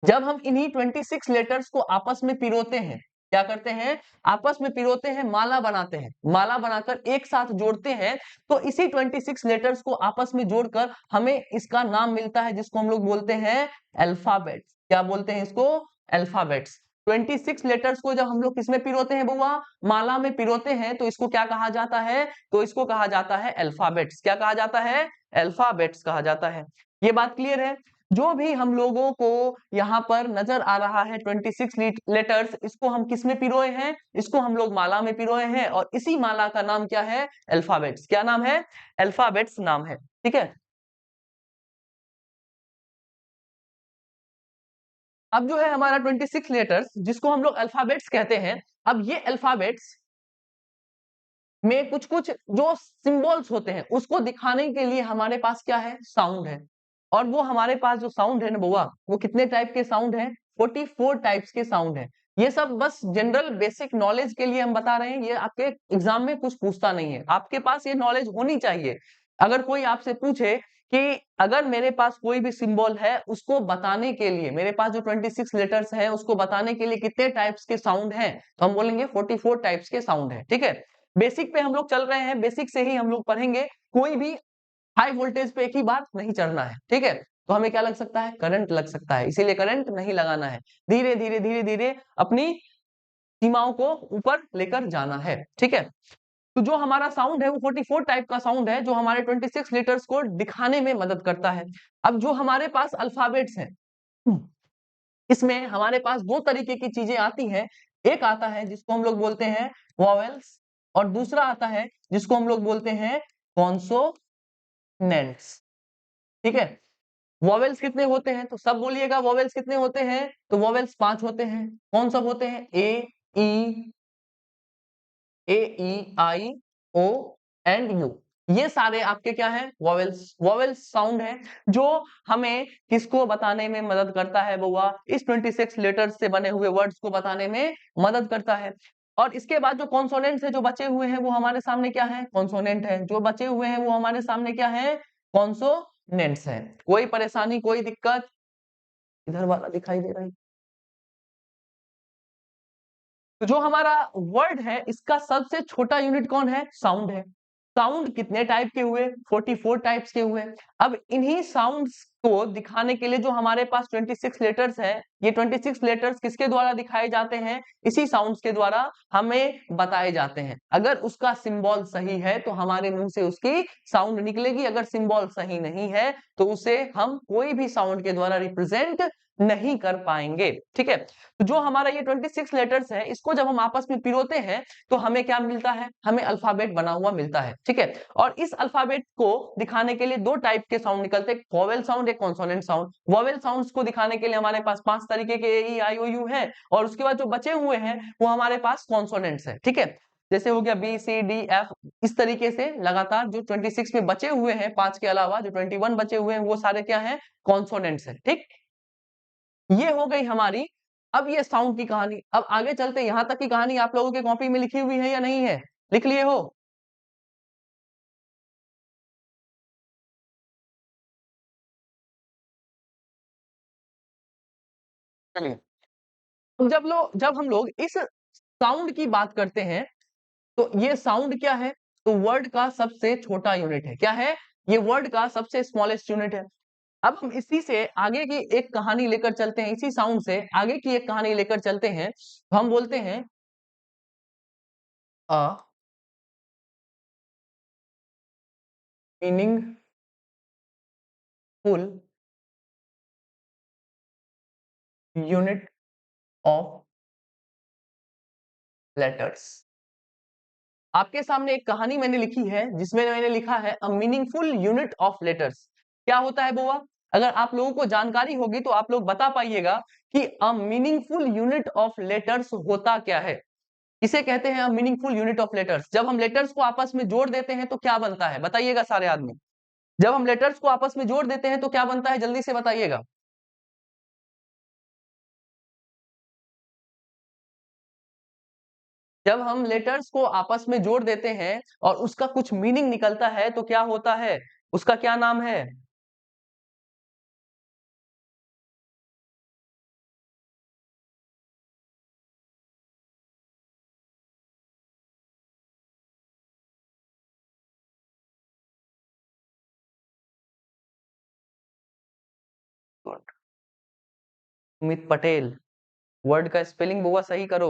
जब हम इन्हीं 26 लेटर्स को आपस में पिरोते हैं, क्या करते हैं, आपस में पिरोते हैं, माला बनाते हैं, माला बनाकर एक साथ जोड़ते हैं, तो इसी 26 लेटर्स को आपस में जोड़कर हमें इसका नाम मिलता है जिसको हम लोग बोलते हैं अल्फाबेट्स। क्या बोलते हैं इसको, अल्फाबेट्स। 26 लेटर्स को जब हम लोग किसमें पिरोते हैं बुआ, माला में पिरोते हैं, तो इसको क्या कहा जाता है, तो इसको कहा जाता है अल्फाबेट्स। क्या कहा जाता है, अल्फाबेट्स कहा जाता है। ये बात क्लियर है। जो भी हम लोगों को यहाँ पर नजर आ रहा है 26 लेटर्स, इसको हम किस में पिरोए हैं, इसको हम लोग माला में पिरोए हैं, और इसी माला का नाम क्या है, अल्फाबेट्स। क्या नाम है, अल्फाबेट्स नाम है। ठीक है। अब जो है हमारा 26 लेटर्स जिसको हम लोग अल्फाबेट्स कहते हैं, अब ये अल्फाबेट्स में कुछ कुछ जो सिंबल्स होते हैं उसको दिखाने के लिए हमारे पास क्या है, साउंड है। और वो हमारे पास जो साउंड है ना बुआ, वो कितने टाइप के साउंड है, 44 टाइप्स के साउंड है। ये सब बस जनरल बेसिक नॉलेज के लिए हम बता रहे हैं, ये आपके एग्जाम में कुछ पूछता नहीं है, आपके पास ये नॉलेज होनी चाहिए। अगर कोई आपसे पूछे कि अगर मेरे पास कोई भी सिंबल है उसको बताने के लिए, मेरे पास जो 26 लेटर्स है उसको बताने के लिए कितने टाइप्स के साउंड हैं, तो हम बोलेंगे 44 टाइप्स के साउंड है। ठीक है। बेसिक पे हम लोग चल रहे हैं, बेसिक से ही हम लोग पढ़ेंगे। कोई भी हाई वोल्टेज पे एक ही बार नहीं चढ़ना है। ठीक है। तो हमें क्या लग सकता है, करंट लग सकता है, इसीलिए करंट नहीं लगाना है। धीरे धीरे धीरे धीरे अपनी सीमाओं को ऊपर लेकर जाना है। ठीक है। तो जो हमारा साउंड है वो 44 टाइप का साउंड है जो हमारे 26 लेटर्स को दिखाने में मदद करता है। अब जो हमारे पास अल्फाबेट्स हैं, इसमें हमारे पास दो तरीके की चीजें आती हैं। एक आता है जिसको हम लोग बोलते हैं वॉवेल्स, और दूसरा आता है जिसको हम लोग बोलते हैं कॉन्सोनेंट्स। ठीक है। वॉवेल्स कितने होते हैं, तो सब बोलिएगा वॉवेल्स कितने होते हैं, तो वॉवेल्स 5 होते हैं। कौन सब होते हैं, ई, आई, ओ एंड यू। ये सारे आपके क्या है, वॉवेल्स। वॉवेल्स साउंड है जो हमें किसको बताने में मदद करता है बुआ, इस 26 लेटर्स से बने हुए वर्ड्स को बताने में मदद करता है। और इसके बाद जो कॉन्सोनेंट्स है जो बचे हुए हैं वो हमारे सामने क्या है, कॉन्सोनेंट है। जो बचे हुए हैं वो हमारे सामने क्या है, कॉन्सोनेंट्स है। कोई परेशानी, कोई दिक्कत, इधर वाला दिखाई दे रहा है। तो जो हमारा वर्ड है इसका सबसे छोटा यूनिट कौन है, साउंड है। साउंड कितने टाइप के हुए, 44 टाइप्स के हुए। अब इन्हीं साउंड्स को दिखाने के लिए जो हमारे पास 26 लेटर्स है, ये 26 लेटर्स किसके द्वारा दिखाए जाते हैं, इसी साउंड्स के द्वारा हमें बताए जाते हैं। अगर उसका सिंबल सही है तो हमारे मुंह से उसकी साउंड निकलेगी, अगर सिंबल सही नहीं है तो उसे हम कोई भी साउंड के द्वारा रिप्रेजेंट नहीं कर पाएंगे। ठीक है। तो जो हमारा ये 26 लेटर्स है इसको जब हम आपस में पिरोते हैं तो हमें क्या मिलता है, हमें अल्फाबेट बना हुआ मिलता है। ठीक है। और इस अल्फाबेट को दिखाने के लिए दो टाइप के साउंड निकलते हैं, वोवेल साउंड, एक कॉन्सोनेंट साउंड। वोवेल साउंड्स को दिखाने के लिए हमारे पास 5 तरीके के ए, ई, आई, ओ, यू है, और उसके बाद जो बचे हुए हैं वो हमारे पास कॉन्सोनेंट्स है। ठीक है। जैसे हो गया बी सी डी एफ, इस तरीके से लगातार जो 26 में बचे हुए हैं, 5 के अलावा जो 21 बचे हुए हैं वो सारे क्या हैं, कॉन्सोनेंट्स हैं। ठीक, ये हो गई हमारी अब ये साउंड की कहानी। अब आगे चलते हैं, यहां तक की कहानी आप लोगों के कॉपी में लिखी हुई है या नहीं है, लिख लिए हो? चलिए, तो जब हम लोग इस साउंड की बात करते हैं, तो ये साउंड क्या है, तो वर्ड का सबसे छोटा यूनिट है। क्या है ये, वर्ड का सबसे स्मॉलेस्ट यूनिट है। अब हम इसी से आगे की एक कहानी लेकर चलते हैं, इसी साउंड से आगे की एक कहानी लेकर चलते हैं। तो हम बोलते हैं a meaningful unit of letters. आपके सामने एक कहानी मैंने लिखी है जिसमें मैंने लिखा है a meaningful unit of letters. क्या होता है बुआ? अगर आप लोगों को जानकारी होगी तो आप लोग बता पाइएगा कि a meaningful unit of letters होता क्या है। इसे कहते हैं a meaningful unit of letters. जब हम लेटर्स को आपस में जोड़ देते हैं तो क्या बनता है, बताइएगा सारे आदमी। जब हम लेटर्स को आपस में जोड़ देते हैं तो क्या बनता है, जल्दी से बताइएगा। जब हम लेटर्स को आपस में जोड़ देते हैं और उसका कुछ मीनिंग निकलता है तो क्या होता है, उसका क्या नाम है? अमित पटेल, वर्ड का स्पेलिंग बुआ सही करो।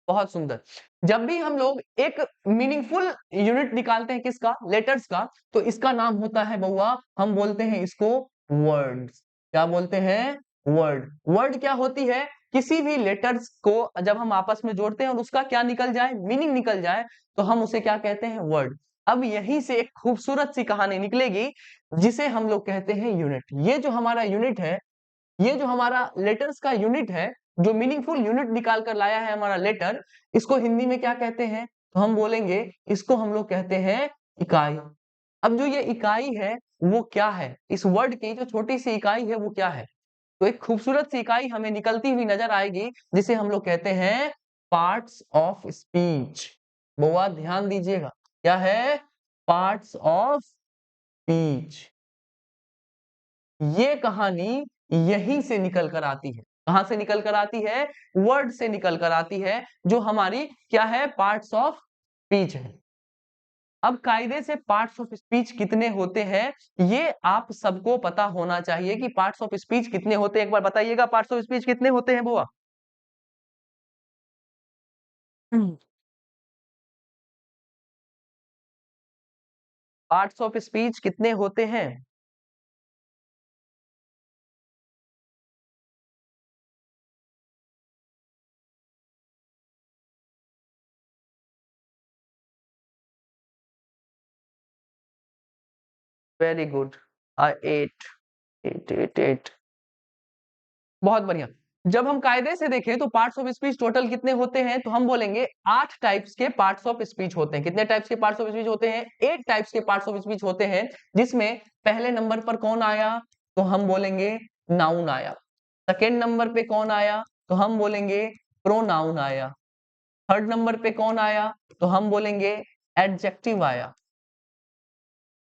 बहुत सुंदर। जब भी हम लोग एक मीनिंगफुल यूनिट निकालते हैं किसका, लेटर्स का, तो इसका नाम होता है बउआ, हम बोलते हैं इसको वर्ड्स। क्या बोलते हैं, वर्ड। वर्ड क्या होती है, किसी भी लेटर्स को जब हम आपस में जोड़ते हैं और उसका क्या निकल जाए, मीनिंग निकल जाए, तो हम उसे क्या कहते हैं, वर्ड। अब यहीं से एक खूबसूरत सी कहानी निकलेगी जिसे हम लोग कहते हैं यूनिट। ये जो हमारा यूनिट है, ये जो हमारा लेटर्स का यूनिट है, जो मीनिंगफुल यूनिट निकाल कर लाया है हमारा लेटर, इसको हिंदी में क्या कहते हैं, तो हम बोलेंगे इसको हम लोग कहते हैं इकाई। अब जो ये इकाई है वो क्या है, इस वर्ड की जो छोटी सी इकाई है वो क्या है, तो एक खूबसूरत सी इकाई हमें निकलती हुई नजर आएगी जिसे हम लोग कहते हैं पार्ट्स ऑफ स्पीच। बुआ ध्यान दीजिएगा, क्या है, पार्ट्स ऑफ स्पीच। ये कहानी यहीं से निकल कर आती है। कहां से निकल कर आती है, वर्ड से निकल कर आती है, जो हमारी क्या है, पार्ट्स ऑफ स्पीच है। अब कायदे से पार्ट्स ऑफ स्पीच कितने होते हैं, ये आप सबको पता होना चाहिए कि पार्ट्स ऑफ स्पीच कितने होते हैं। एक बार बताइएगा पार्ट्स ऑफ स्पीच कितने होते हैं बुआ। पार्ट्स ऑफ स्पीच कितने होते हैं? Very good, 8 8 8 8। बहुत बढ़िया। जब हम कायदे से देखें तो पार्ट्स ऑफ स्पीच टोटल कितने होते हैं, तो हम बोलेंगे 8 टाइप्स के पार्ट्स ऑफ स्पीच होते हैं। कितने टाइप्स के पार्ट्स ऑफ स्पीच होते हैं, 8 टाइप्स के पार्ट्स ऑफ स्पीच होते हैं। जिसमें पहले नंबर पर कौन आया, तो हम बोलेंगे नाउन आया। सेकेंड नंबर पे कौन आया, तो हम बोलेंगे प्रोनाउन आया। थर्ड नंबर पे कौन आया, तो हम बोलेंगे एडजेक्टिव आया।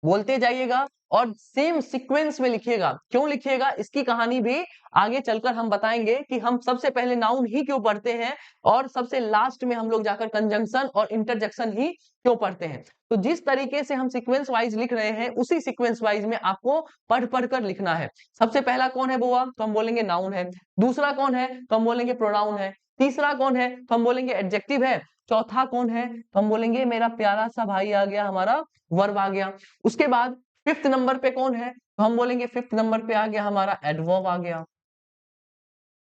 बोलते जाइएगा और सेम सीक्वेंस में लिखिएगा। क्यों लिखिएगा, इसकी कहानी भी आगे चलकर हम बताएंगे कि हम सबसे पहले नाउन ही क्यों पढ़ते हैं और सबसे लास्ट में हम लोग जाकर कंजंक्शन और इंटरजेक्शन ही क्यों पढ़ते हैं। तो जिस तरीके से हम सीक्वेंस वाइज लिख रहे हैं उसी सीक्वेंस वाइज में आपको पढ़ पढ़ कर लिखना है। सबसे पहला कौन है बुआ, तो हम बोलेंगे नाउन है। दूसरा कौन है, तो हम बोलेंगे प्रोनाउन है। तीसरा कौन है, तो हम बोलेंगे एडजेक्टिव है। चौथा कौन है, तो हम बोलेंगे मेरा प्यारा सा भाई आ गया, हमारा वर्ब आ गया। उसके बाद फिफ्थ नंबर पे कौन है, तो हम बोलेंगे फिफ्थ नंबर पे आ गया हमारा एडवर्ब आ गया।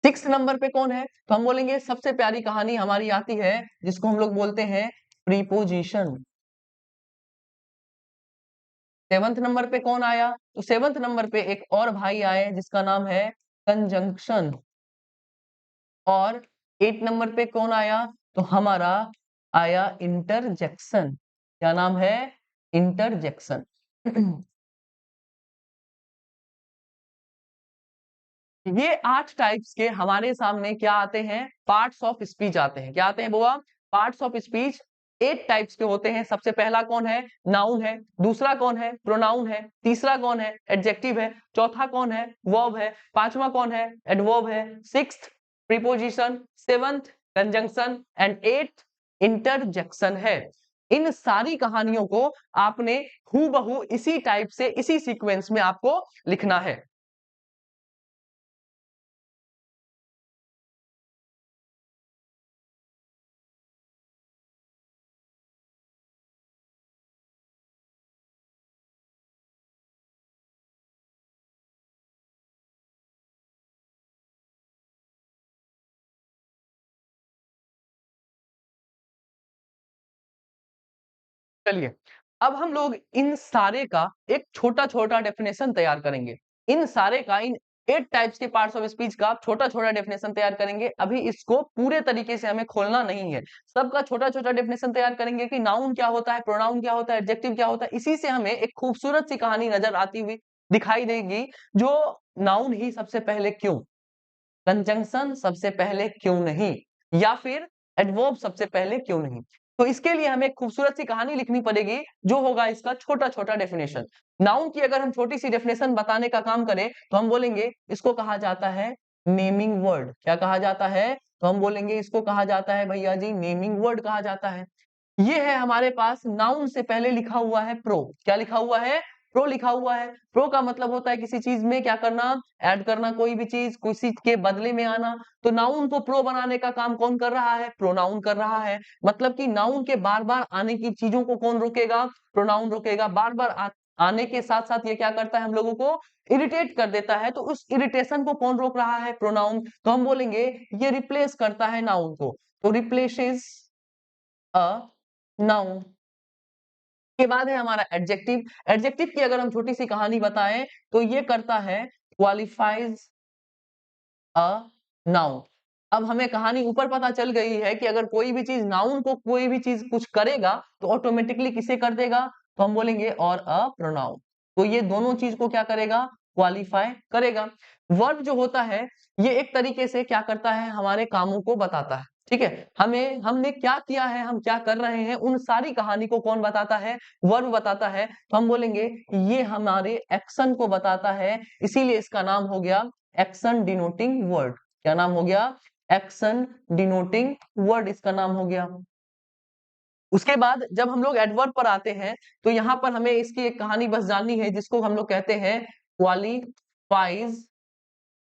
सिक्स नंबर पे कौन है, तो हम बोलेंगे सबसे प्यारी कहानी हमारी आती है जिसको हम लोग बोलते हैं प्रीपोजिशन। 7th नंबर पे कौन आया? तो 7th नंबर पे एक और भाई आए जिसका नाम है कंजंक्शन। और 8 नंबर पे कौन आया? तो हमारा आया इंटरजेक्शन। क्या नाम है? इंटरजेक्शन। ये 8 टाइप्स के हमारे सामने क्या आते हैं? पार्ट्स ऑफ स्पीच आते हैं। क्या आते हैं बुआ? पार्ट्स ऑफ स्पीच 8 टाइप्स के होते हैं। सबसे पहला कौन है? नाउन है। दूसरा कौन है? प्रोनाउन है। तीसरा कौन है? एडजेक्टिव है। चौथा कौन है? वर्ब है। पांचवा कौन है? एडवर्ब है। Sixth preposition. Seventh conjunction and eighth interjection है। इन सारी कहानियों को आपने हूबहू इसी टाइप से इसी सीक्वेंस में आपको लिखना है। चलिए, अब हम लोग इन सारे का एक छोटा-छोटा डेफिनेशन तैयार करेंगे। इन सारे का इन 8 टाइप्स के पार्ट्स ऑफ स्पीच का छोटा-छोटा डेफिनेशन तैयार करेंगे। अभी इसको पूरे तरीके से हमें खोलना नहीं है। सबका छोटा-छोटा डेफिनेशन तैयार करेंगे कि नाउन क्या होता है, प्रोनाउन क्या होता है, एडजेक्टिव क्या होता है। इसी से हमें एक खूबसूरत सी कहानी नजर आती हुई दिखाई देगी, जो नाउन ही सबसे पहले क्यों, कंजंक्शन सबसे पहले क्यों नहीं, या फिर एडवर्ब सबसे पहले क्यों नहीं। तो इसके लिए हमें एक खूबसूरत सी कहानी लिखनी पड़ेगी, जो होगा इसका छोटा-छोटा डेफिनेशन। नाउन की अगर हम छोटी सी डेफिनेशन बताने का काम करें, तो हम बोलेंगे इसको कहा जाता है नेमिंग वर्ड। क्या कहा जाता है? तो हम बोलेंगे इसको कहा जाता है भैया जी नेमिंग वर्ड कहा जाता है। ये है हमारे पास नाउन से पहले लिखा हुआ है प्रो। क्या लिखा हुआ है? प्रो लिखा हुआ है। प्रो का मतलब होता है किसी चीज में क्या करना? ऐड करना, कोई भी चीज किसी के बदले में आना। तो नाउन को प्रो बनाने का काम कौन कर रहा है? प्रोनाउन कर रहा है। मतलब कि नाउन के बार बार आने की चीजों को कौन रोकेगा? प्रोनाउन रोकेगा। बार बार आने के साथ साथ ये क्या करता है? हम लोगों को इरिटेट कर देता है। तो उस इरिटेशन को कौन रोक रहा है? प्रोनाउन। तो हम बोलेंगे ये रिप्लेस करता है नाउन को। तो रिप्लेसेस अ नाउन। के बाद है हमारा एडजेक्टिव। एडजेक्टिव की अगर हम छोटी सी कहानी बताएं, तो ये करता है क्वालिफाइज अ नाउन। अब हमें कहानी ऊपर पता चल गई है कि अगर कोई भी चीज नाउन को कोई भी चीज कुछ करेगा, तो ऑटोमेटिकली किसे कर देगा? तो हम बोलेंगे और अ प्रोनाउन। तो ये दोनों चीज को क्या करेगा? क्वालिफाई करेगा। वर्ब जो होता है, ये एक तरीके से क्या करता है? हमारे कामों को बताता है। ठीक है, हमें हमने क्या किया है, हम क्या कर रहे हैं, उन सारी कहानी को कौन बताता है? वर्ब बताता है। तो हम बोलेंगे ये हमारे एक्शन को बताता है, इसीलिए इसका नाम हो गया एक्शन डिनोटिंग वर्ड। क्या नाम हो गया? एक्शन डिनोटिंग वर्ड इसका नाम हो गया। उसके बाद जब हम लोग एडवर्ब पर आते हैं, तो यहाँ पर हमें इसकी एक कहानी बस जाननी है, जिसको हम लोग कहते हैं क्वालिफाइज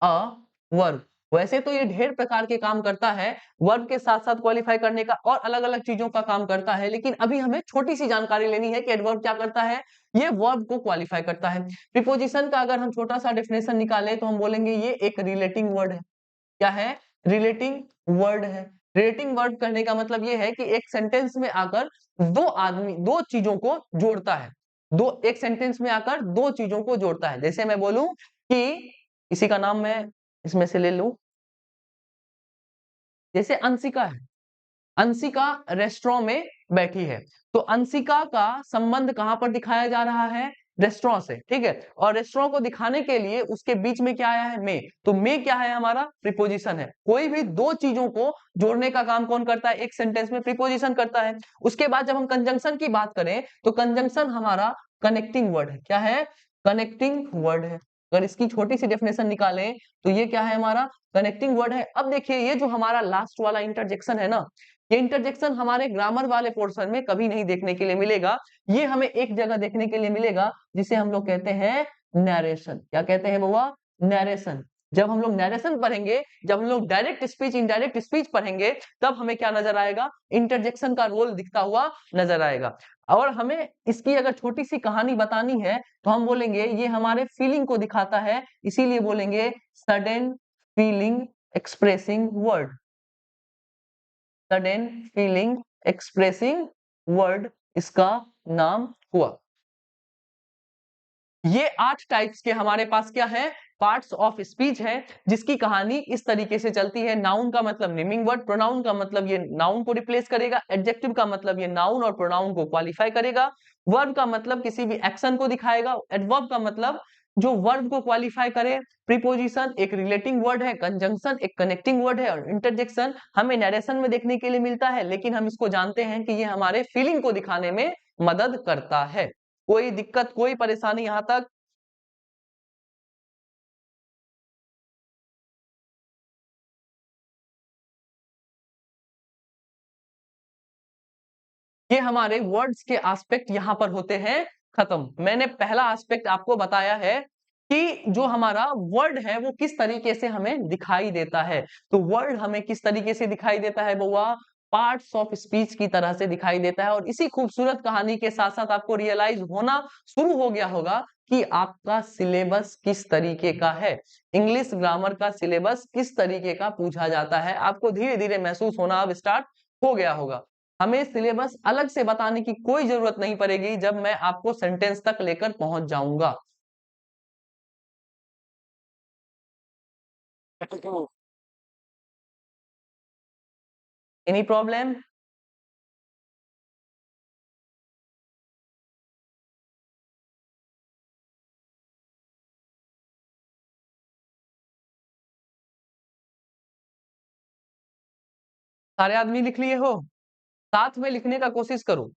अ वर्ब। वैसे तो ये ढेर प्रकार के काम करता है, वर्ब के साथ साथ क्वालिफाई करने का और अलग अलग चीजों का काम करता है, लेकिन अभी हमें छोटी सी जानकारी लेनी है कि एडवर्ब क्या करता है। ये वर्ब को क्वालिफाई करता है। प्रीपोजिशन का अगर हम छोटा सा डेफिनेशन निकालें, तो हम बोलेंगे ये एक रिलेटिंग वर्ड है। क्या है? रिलेटिंग वर्ड है। रिलेटिंग वर्ड कहने का मतलब ये है कि एक सेंटेंस में आकर दो चीजों को जोड़ता है। दो एक सेंटेंस में आकर दो चीजों को जोड़ता है। जैसे मैं बोलूं कि किसी का नाम मैं इसमें से ले लूं, जैसे अंशिका है। अंशिका रेस्टोरेंट में बैठी है। तो अंशिका का संबंध कहां पर दिखाया जा रहा है? रेस्टोरेंट से। ठीक है, और रेस्टोरेंट को दिखाने के लिए उसके बीच में क्या आया है? में। तो में क्या है? हमारा प्रीपोजिशन है। कोई भी दो चीजों को जोड़ने का काम कौन करता है? एक सेंटेंस में प्रीपोजिशन करता है। उसके बाद जब हम कंजंक्शन की बात करें, तो कंजंक्शन हमारा कनेक्टिंग वर्ड है। क्या है? कनेक्टिंग वर्ड है। अगर इसकी छोटी सी डेफिनेशन निकालें, तो ये क्या है? हमारा कनेक्टिंग वर्ड है। अब देखिए, ये जो हमारा लास्ट वाला इंटरजेक्शन है ना, ये इंटरजेक्शन हमारे ग्रामर वाले पोर्शन में कभी नहीं देखने के लिए मिलेगा। ये हमें एक जगह देखने के लिए मिलेगा, जिसे हम लोग कहते हैं नरेशन। क्या कहते हैं बुआ? नरेशन। जब हम लोग नरेशन पढ़ेंगे, जब हम लोग डायरेक्ट स्पीच इनडायरेक्ट स्पीच पढ़ेंगे, तब हमें क्या नजर आएगा? इंटरजेक्शन का रोल दिखता हुआ नजर आएगा। और हमें इसकी अगर छोटी सी कहानी बतानी है, तो हम बोलेंगे ये हमारे फीलिंग को दिखाता है, इसीलिए बोलेंगे sudden feeling expressing word. Sudden feeling expressing word इसका नाम हुआ। ये 8 टाइप्स के हमारे पास क्या है, पार्ट्स ऑफ स्पीच है, जिसकी कहानी इस तरीके से चलती है। नाउन का मतलब नेमिंग वर्ड, प्रोनाउन का मतलब ये नाउन को रिप्लेस करेगा, एडजेक्टिव का मतलब ये नाउन और प्रोनाउन को क्वालिफाई करेगा, वर्ब का मतलब किसी भी एक्शन को दिखाएगा, एडवर्ब का मतलब जो वर्ब को क्वालिफाई करे, प्रीपोजिशन एक रिलेटिंग वर्ड है, कंजंक्शन एक कनेक्टिंग वर्ड है, और इंटरजेक्शन हमें नरेशन में देखने के लिए मिलता है, लेकिन हम इसको जानते हैं कि ये हमारे फीलिंग को दिखाने में मदद करता है। कोई दिक्कत, कोई परेशानी यहां तक? ये हमारे वर्ड्स के एस्पेक्ट यहाँ पर होते हैं खत्म। मैंने पहला एस्पेक्ट आपको बताया है कि जो हमारा वर्ड है वो किस तरीके से हमें दिखाई देता है। तो वर्ड हमें किस तरीके से दिखाई देता है बउआ? पार्ट्स ऑफ स्पीच की तरह से दिखाई देता है। और इसी खूबसूरत कहानी के साथ साथ आपको रियलाइज होना शुरू हो गया होगा कि आपका सिलेबस किस तरीके का है, इंग्लिश ग्रामर का सिलेबस किस तरीके का पूछा जाता है। आपको धीरे धीरे महसूस होना अब स्टार्ट हो गया होगा। हमें सिलेबस अलग से बताने की कोई जरूरत नहीं पड़ेगी जब मैं आपको सेंटेंस तक लेकर पहुंच जाऊंगा। Any problem? सारे आदमी लिख लिए हो? साथ में लिखने का कोशिश करो,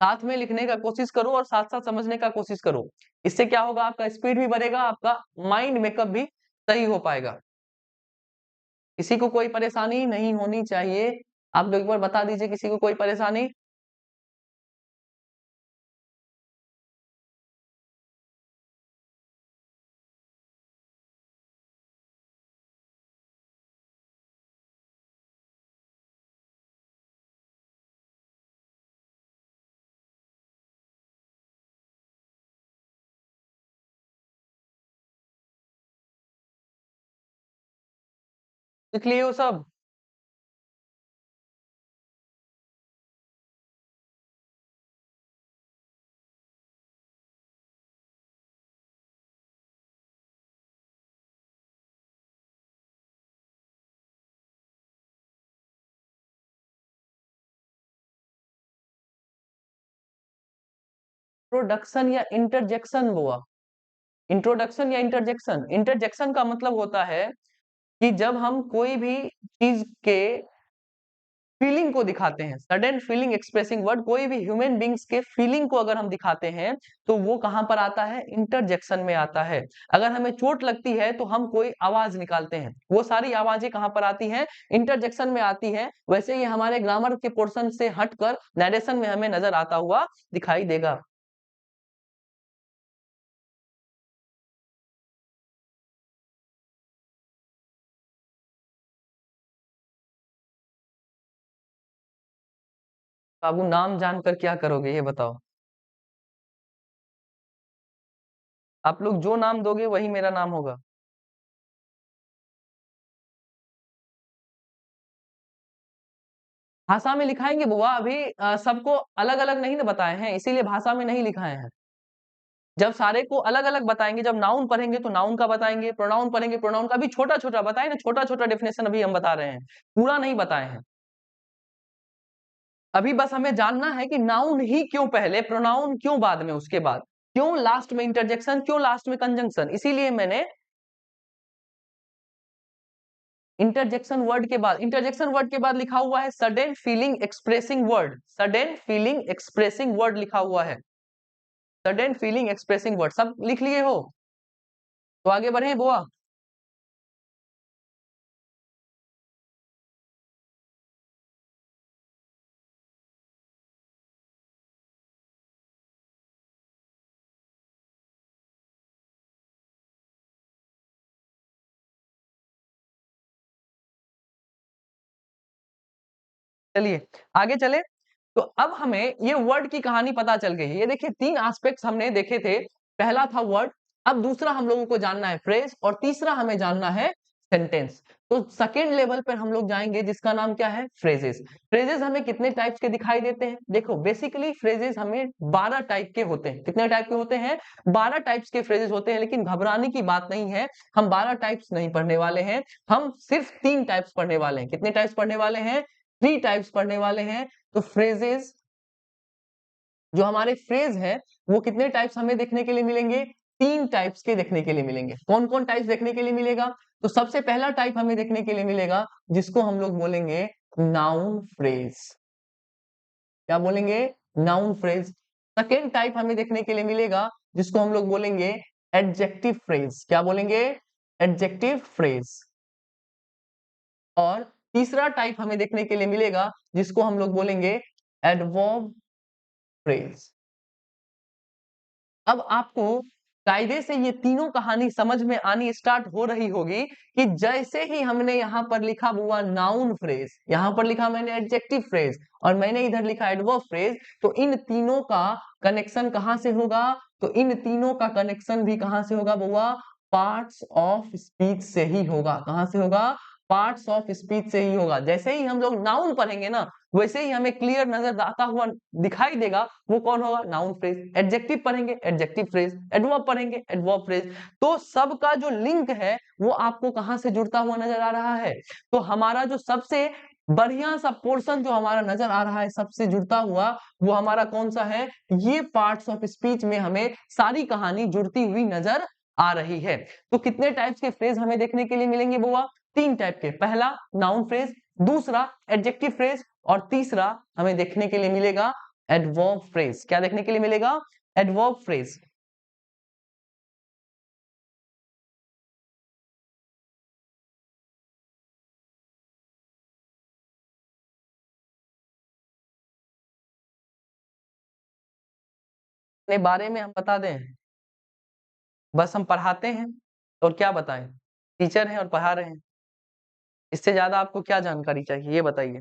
साथ में लिखने का कोशिश करो और साथ साथ समझने का कोशिश करो। इससे क्या होगा, आपका स्पीड भी बढ़ेगा, आपका माइंड मेकअप भी सही हो पाएगा। किसी को कोई परेशानी नहीं होनी चाहिए। आप लोग एक बार बता दीजिए, किसी को कोई परेशानी? लिख लिए हो सब? इंट्रोडक्शन या इंटरजेक्शन हुआ? इंट्रोडक्शन या इंटरजेक्शन? इंटरजेक्शन का मतलब होता है कि जब हम कोई भी चीज के फीलिंग को दिखाते हैं, सडन फीलिंग एक्सप्रेसिंग वर्ड, कोई भी ह्यूमन बींग्स के फीलिंग को अगर हम दिखाते हैं तो वो कहां पर आता है? इंटरजेक्शन में आता है। अगर हमें चोट लगती है तो हम कोई आवाज निकालते हैं, वो सारी आवाजें कहां पर आती हैं? इंटरजेक्शन में आती हैं। वैसे ही हमारे ग्रामर के पोर्शन से हटकर नरेशन में हमें नजर आता हुआ दिखाई देगा। बाबू, नाम जानकर क्या करोगे ये बताओ? आप लोग जो नाम दोगे वही मेरा नाम होगा। भाषा में लिखाएंगे बुआ, अभी सबको अलग अलग नहीं ना बताए हैं, इसीलिए भाषा में नहीं लिखाए हैं। जब सारे को अलग अलग बताएंगे, जब नाउन पढ़ेंगे तो नाउन का बताएंगे, प्रोनाउन पढ़ेंगे प्रोनाउन का। अभी छोटा छोटा बताए ना, छोटा छोटा डेफिनेशन अभी हम बता रहे हैं, पूरा नहीं बताए हैं। अभी बस हमें जानना है कि नाउन ही क्यों पहले, प्रोनाउन क्यों बाद में, उसके बाद क्यों लास्ट में इंटरजेक्शन, क्यों लास्ट में कंजंक्शन। इसीलिए मैंने इंटरजेक्शन वर्ड के बाद लिखा हुआ है sudden feeling expressing word, sudden feeling expressing word लिखा हुआ है, सडन फीलिंग एक्सप्रेसिंग वर्ड। सब लिख लिए हो? तो आगे बढ़े बुआ। चलिए आगे चले। तो अब हमें ये वर्ड की कहानी पता चल गई है। ये देखिए, तीन एस्पेक्ट्स हमने देखे थे। पहला था वर्ड, अब दूसरा हम लोगों को जानना है फ्रेज, और तीसरा हमें जानना है सेंटेंस। तो सेकेंड लेवल पर हम लोग जाएंगे जिसका नाम क्या है, फ्रेजेस। फ्रेजेस हमें कितने टाइप्स के दिखाई देते हैं? देखो बेसिकली फ्रेजेस हमें 12 टाइप के होते हैं। कितने टाइप के होते हैं? 12 टाइप्स के फ्रेजेस होते हैं, लेकिन घबराने की बात नहीं है, हम 12 टाइप्स नहीं पढ़ने वाले हैं, हम सिर्फ 3 टाइप्स पढ़ने वाले हैं। कितने टाइप्स पढ़ने वाले हैं? 3 टाइप्स पढ़ने वाले हैं। तो फ्रेजेस, जो हमारे फ्रेज है, वो कितने टाइप्स हमें देखने के लिए मिलेंगे? 3 टाइप्स के देखने के लिए मिलेंगे। कौन कौन टाइप्स देखने के लिए मिलेगा? तो सबसे पहला टाइप हमें देखने के लिए मिलेगा जिसको हम लोग बोलेंगे नाउन फ्रेज। क्या बोलेंगे? Noun phrase. सेकेंड टाइप हमें देखने के लिए मिलेगा जिसको हम लोग बोलेंगे एडजेक्टिव फ्रेज। क्या बोलेंगे? Adjective phrase. और तीसरा टाइप हमें देखने के लिए मिलेगा जिसको हम लोग बोलेंगे एडवर्ब फ्रेज। अब आपको कायदे से ये तीनों कहानी समझ में आनी स्टार्ट हो रही होगी कि जैसे ही हमने यहाँ पर लिखा हुआ नाउन फ्रेज, यहाँ पर लिखा मैंने एडजेक्टिव फ्रेज और मैंने इधर लिखा एडवर्ब फ्रेज, तो इन तीनों का कनेक्शन कहाँ से होगा? तो इन तीनों का कनेक्शन भी कहाँ से होगा बुआ? पार्ट्स ऑफ स्पीच से ही होगा। कहाँ से होगा? पार्ट्स ऑफ स्पीच से ही होगा। जैसे ही हम लोग नाउन पढ़ेंगे ना, वैसे ही हमें क्लियर नजर आता हुआ दिखाई देगा वो कौन होगा? Noun phrase. एडजेक्टिव पढ़ेंगे एडजेक्टिव फ्रेज, एडवर्ब पढ़ेंगे एडवर्ब फ्रेज। तो सबका जो लिंक है वो आपको कहां से जुड़ता हुआ नजर आ रहा है? तो हमारा जो सबसे बढ़िया सा पोर्शन जो हमारा नजर आ रहा है सबसे जुड़ता हुआ, वो हमारा कौन सा है? ये पार्ट्स ऑफ स्पीच में हमें सारी कहानी जुड़ती हुई नजर आ रही है। तो कितने टाइप्स के फ्रेज हमें देखने के लिए मिलेंगे बुआ? 3 टाइप के। पहला नाउन फ्रेज, दूसरा एडजेक्टिव फ्रेज और तीसरा हमें देखने के लिए मिलेगा एडवर्ब फ्रेज। क्या देखने के लिए मिलेगा? Adverb phrase. अपने बारे में हम बता दें, बस हम पढ़ाते हैं और क्या बताएं, टीचर हैं और पढ़ा रहे हैं, इससे ज्यादा आपको क्या जानकारी चाहिए ये बताइए।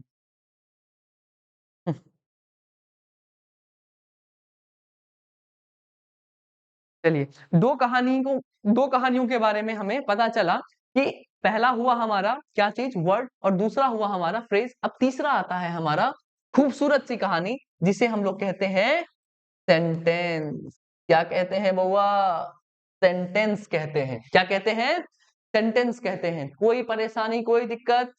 चलिए, दो कहानियों के बारे में हमें पता चला कि पहला हुआ हमारा क्या चीज? वर्ड। और दूसरा हुआ हमारा फ्रेज। अब तीसरा आता है हमारा खूबसूरत सी कहानी जिसे हम लोग कहते हैं सेंटेंस। क्या कहते हैं बउआ? सेंटेंस कहते हैं। क्या कहते हैं? सेंटेंस कहते हैं। कोई परेशानी, कोई दिक्कत?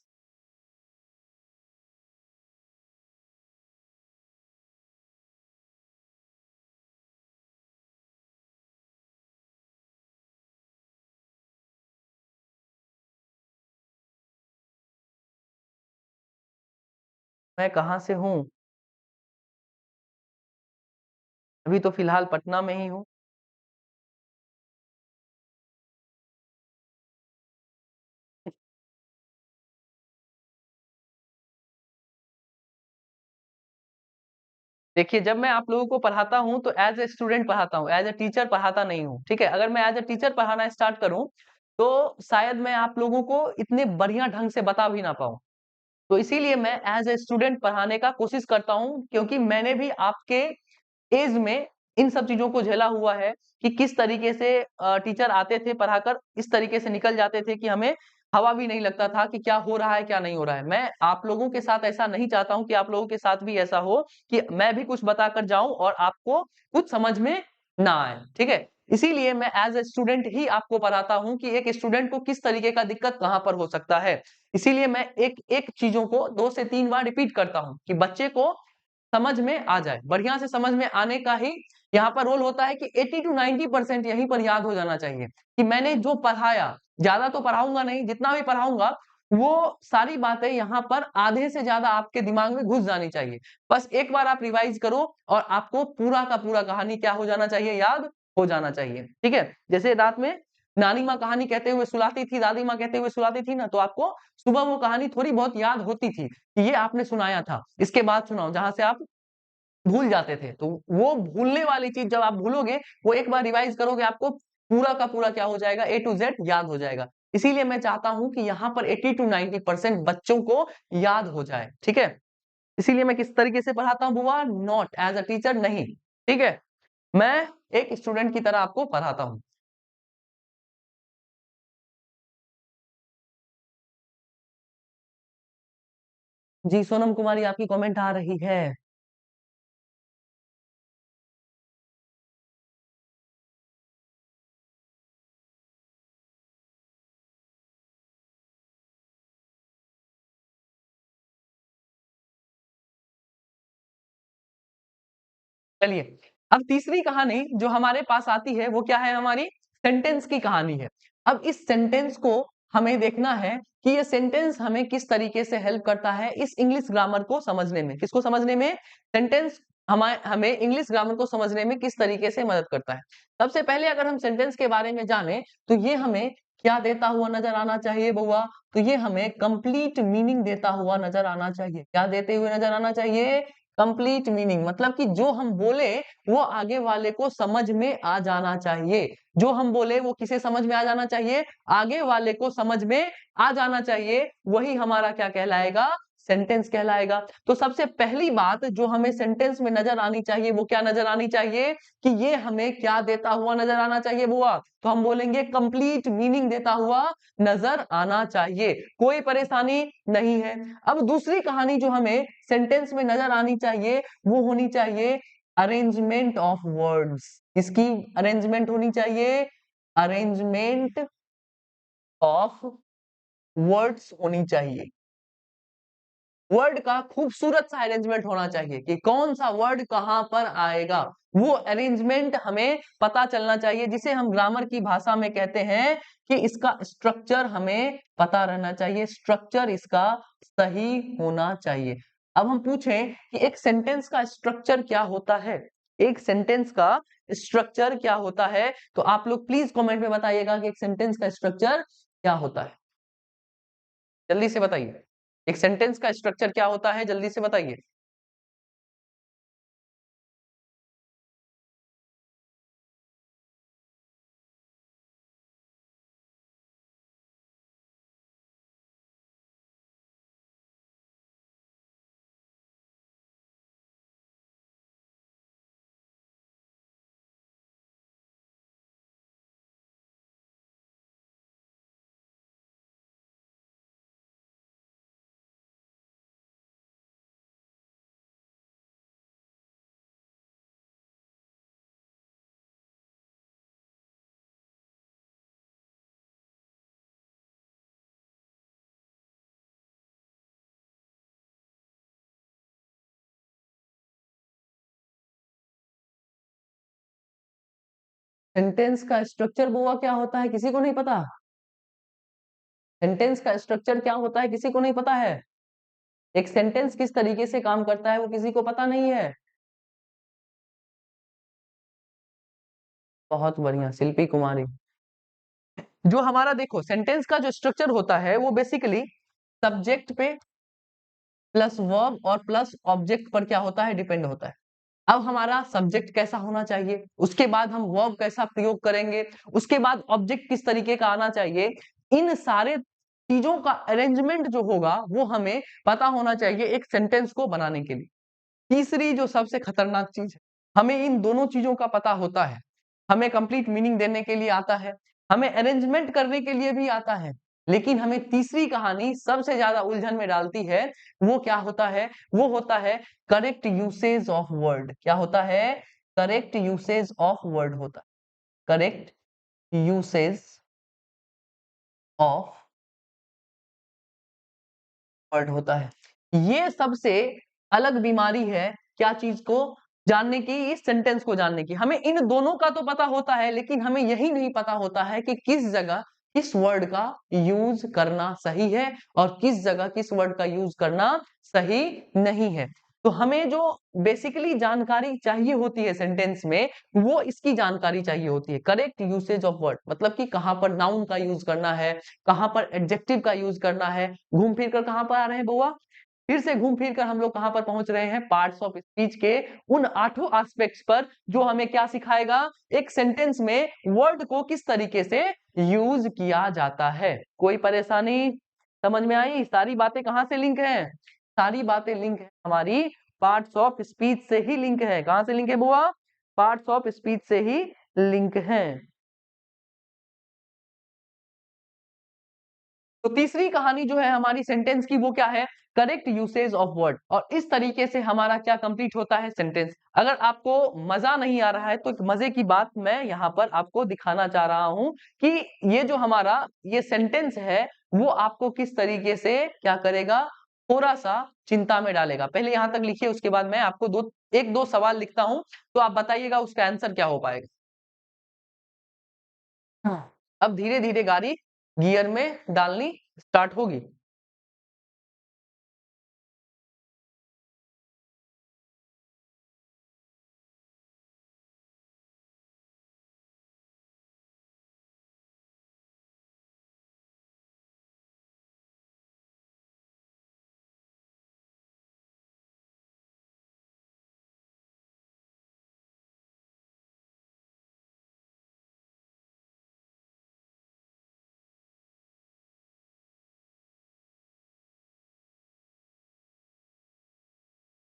मैं कहाँ से हूँ? अभी तो फिलहाल पटना में ही हूँ। देखिए, जब मैं आप लोगों को पढ़ाता हूँ तो एज ए स्टूडेंट पढ़ाता हूँ, एज ए टीचर पढ़ाता नहीं हूँ। ठीक है, अगर मैं एज ए टीचर पढ़ाना स्टार्ट करूँ तो शायद मैं आप लोगों को इतने बढ़िया ढंग से बता भी ना पाऊँ। तो इसीलिए मैं एज ए स्टूडेंट पढ़ाने का कोशिश करता हूँ, क्योंकि मैंने भी आपके एज में इन सब चीजों को झेला हुआ है कि किस तरीके से टीचर आते थे पढ़ाकर, इस तरीके से निकल जाते थे कि हमें हवा भी नहीं लगता था कि क्या हो रहा है क्या नहीं हो रहा है। मैं आप लोगों के साथ ऐसा नहीं चाहता हूं कि आप लोगों के साथ भी ऐसा हो कि मैं भी कुछ बताकर जाऊं और आपको कुछ समझ में ना आए। ठीक है, इसीलिए मैं एज ए स्टूडेंट ही आपको बताता हूं कि एक स्टूडेंट को किस तरीके का दिक्कत कहां पर हो सकता है। इसीलिए मैं एक एक चीजों को 2 से 3 बार रिपीट करता हूं कि बच्चे को समझ में आ जाए। बढ़िया से समझ में आने का ही यहाँ पर रोल होता है कि 80 to 90% यहीं पर याद हो जाना चाहिए कि मैंने जो पढ़ाया, ज्यादा तो पढ़ाऊंगा नहीं, जितना भी पढ़ाऊंगा वो सारी बातें यहाँ पर आधे से ज्यादा आपके दिमाग में घुस जानी चाहिए। बस एक बार आप रिवाइज करो और आपको पूरा का पूरा कहानी क्या हो जाना चाहिए? याद हो जाना चाहिए। ठीक है, जैसे रात में नानी माँ कहानी कहते हुए सुलाती थी, दादी माँ कहते हुए सुलाती थी ना, तो आपको सुबह वो कहानी थोड़ी बहुत याद होती थी कि ये आपने सुनाया था, इसके बाद सुनाओ, जहां से आप भूल जाते थे। तो वो भूलने वाली चीज जब आप भूलोगे, वो एक बार रिवाइज करोगे, आपको पूरा का पूरा क्या हो जाएगा? ए टू जेड याद हो जाएगा। इसीलिए मैं चाहता हूं कि यहाँ पर 80 to 90% बच्चों को याद हो जाए। ठीक है, इसीलिए मैं किस तरीके से पढ़ाता हूँ बुआ? नॉट एज अ टीचर, नहीं। ठीक है, मैं एक स्टूडेंट की तरह आपको पढ़ाता हूँ। जी सोनम कुमारी, आपकी कमेंट आ रही है। चलिए, अब तीसरी कहानी जो हमारे पास आती है वो क्या है, हमारी सेंटेंस की कहानी है। अब इस सेंटेंस को हमें देखना है कि ये सेंटेंस हमें किस तरीके से हेल्प करता है इस इंग्लिश ग्रामर को समझने में। किसको समझने में? सेंटेंस हमें इंग्लिश ग्रामर को समझने में किस तरीके से मदद करता है। सबसे पहले अगर हम सेंटेंस के बारे में जाने तो ये हमें क्या देता हुआ नजर आना चाहिए बउआ? तो ये हमें कंप्लीट मीनिंग देता हुआ नजर आना चाहिए। क्या देते हुए नजर आना चाहिए? कंप्लीट मीनिंग, मतलब कि जो हम बोले वो आगे वाले को समझ में आ जाना चाहिए। जो हम बोले वो किसे समझ में आ जाना चाहिए? आगे वाले को समझ में आ जाना चाहिए। वही हमारा क्या कहलाएगा? सेंटेंस कहलाएगा। तो सबसे पहली बात जो हमें सेंटेंस में नजर आनी चाहिए वो क्या नजर आनी चाहिए कि ये हमें क्या देता हुआ नजर आना चाहिए बुआ? तो हम बोलेंगे कंप्लीट मीनिंग देता हुआ नजर आना चाहिए। कोई परेशानी नहीं है। अब दूसरी कहानी जो हमें सेंटेंस में नजर आनी चाहिए वो होनी चाहिए अरेंजमेंट ऑफ वर्ड्स। इसकी अरेंजमेंट होनी चाहिए, अरेंजमेंट ऑफ वर्ड्स होनी चाहिए। वर्ड का खूबसूरत सा अरेंजमेंट होना चाहिए कि कौन सा वर्ड कहां पर आएगा। वो अरेंजमेंट हमें पता चलना चाहिए, जिसे हम ग्रामर की भाषा में कहते हैं कि इसका स्ट्रक्चर हमें पता रहना चाहिए, स्ट्रक्चर इसका सही होना चाहिए। अब हम पूछें कि एक सेंटेंस का स्ट्रक्चर क्या होता है? एक सेंटेंस का स्ट्रक्चर क्या होता है? तो आप लोग प्लीज कमेंट में बताइएगा कि एक सेंटेंस का स्ट्रक्चर क्या होता है। जल्दी से बताइए, एक सेंटेंस का स्ट्रक्चर क्या होता है, जल्दी से बताइए। सेंटेंस का स्ट्रक्चर बुआ क्या होता है, किसी को नहीं पता? सेंटेंस का स्ट्रक्चर क्या होता है, किसी को नहीं पता है? एक सेंटेंस किस तरीके से काम करता है वो किसी को पता नहीं है? बहुत बढ़िया शिल्पी कुमारी। जो हमारा देखो सेंटेंस का जो स्ट्रक्चर होता है वो बेसिकली सब्जेक्ट पे प्लस वर्ब और प्लस ऑब्जेक्ट पर क्या होता है, डिपेंड होता है। अब हमारा सब्जेक्ट कैसा होना चाहिए, उसके बाद हम वर्ब कैसा प्रयोग करेंगे, उसके बाद ऑब्जेक्ट किस तरीके का आना चाहिए, इन सारे चीजों का अरेंजमेंट जो होगा वो हमें पता होना चाहिए एक सेंटेंस को बनाने के लिए। तीसरी जो सबसे खतरनाक चीज है, हमें इन दोनों चीजों का पता होता है। हमें कंप्लीट मीनिंग देने के लिए आता है, हमें अरेंजमेंट करने के लिए भी आता है, लेकिन हमें तीसरी कहानी सबसे ज्यादा उलझन में डालती है। वो क्या होता है? वो होता है करेक्ट यूसेज ऑफ वर्ड। क्या होता है? करेक्ट यूसेज ऑफ वर्ड होता है। करेक्ट यूसेज ऑफ वर्ड होता है। ये सबसे अलग बीमारी है, क्या चीज को जानने की? इस सेंटेंस को जानने की। हमें इन दोनों का तो पता होता है, लेकिन हमें यही नहीं पता होता है कि किस जगह किस वर्ड का यूज करना सही है और किस जगह किस वर्ड का यूज करना सही नहीं है। तो हमें जो बेसिकली जानकारी चाहिए होती है सेंटेंस में, वो इसकी जानकारी चाहिए होती है, करेक्ट यूसेज ऑफ वर्ड। मतलब कि कहां पर नाउन का यूज करना है, कहां पर एडजेक्टिव का यूज करना है। घूम फिर कर कहां पर आ रहे हैं बुआ? फिर से घूम फिर कर हम लोग कहां पर पहुंच रहे हैं? पार्ट्स ऑफ स्पीच के उन 8 एस्पेक्ट्स पर, जो हमें क्या सिखाएगा, एक सेंटेंस में वर्ड को किस तरीके से यूज किया जाता है। कोई परेशानी? समझ में आई? सारी बातें कहां से लिंक है? सारी बातें लिंक है हमारी पार्ट्स ऑफ स्पीच से ही लिंक है। कहां से लिंक है बुआ? पार्ट्स ऑफ स्पीच से ही लिंक है। तो तीसरी कहानी जो है हमारी सेंटेंस की वो क्या है, करेक्ट यूसेज ऑफ वर्ड, और इस तरीके से हमारा क्या कंप्लीट होता है सेंटेंस। अगर आपको मजा नहीं आ रहा है तो एक मजे की बात मैं यहाँ पर आपको दिखाना चाह रहा हूं कि ये जो हमारा ये सेंटेंस है वो आपको किस तरीके से क्या करेगा, थोड़ा सा चिंता में डालेगा। पहले यहां तक लिखिए, उसके बाद मैं आपको एक दो सवाल लिखता हूं, तो आप बताइएगा उसका आंसर क्या हो पाएगा। हाँ। अब धीरे धीरे गाड़ी गियर में डालनी स्टार्ट होगी।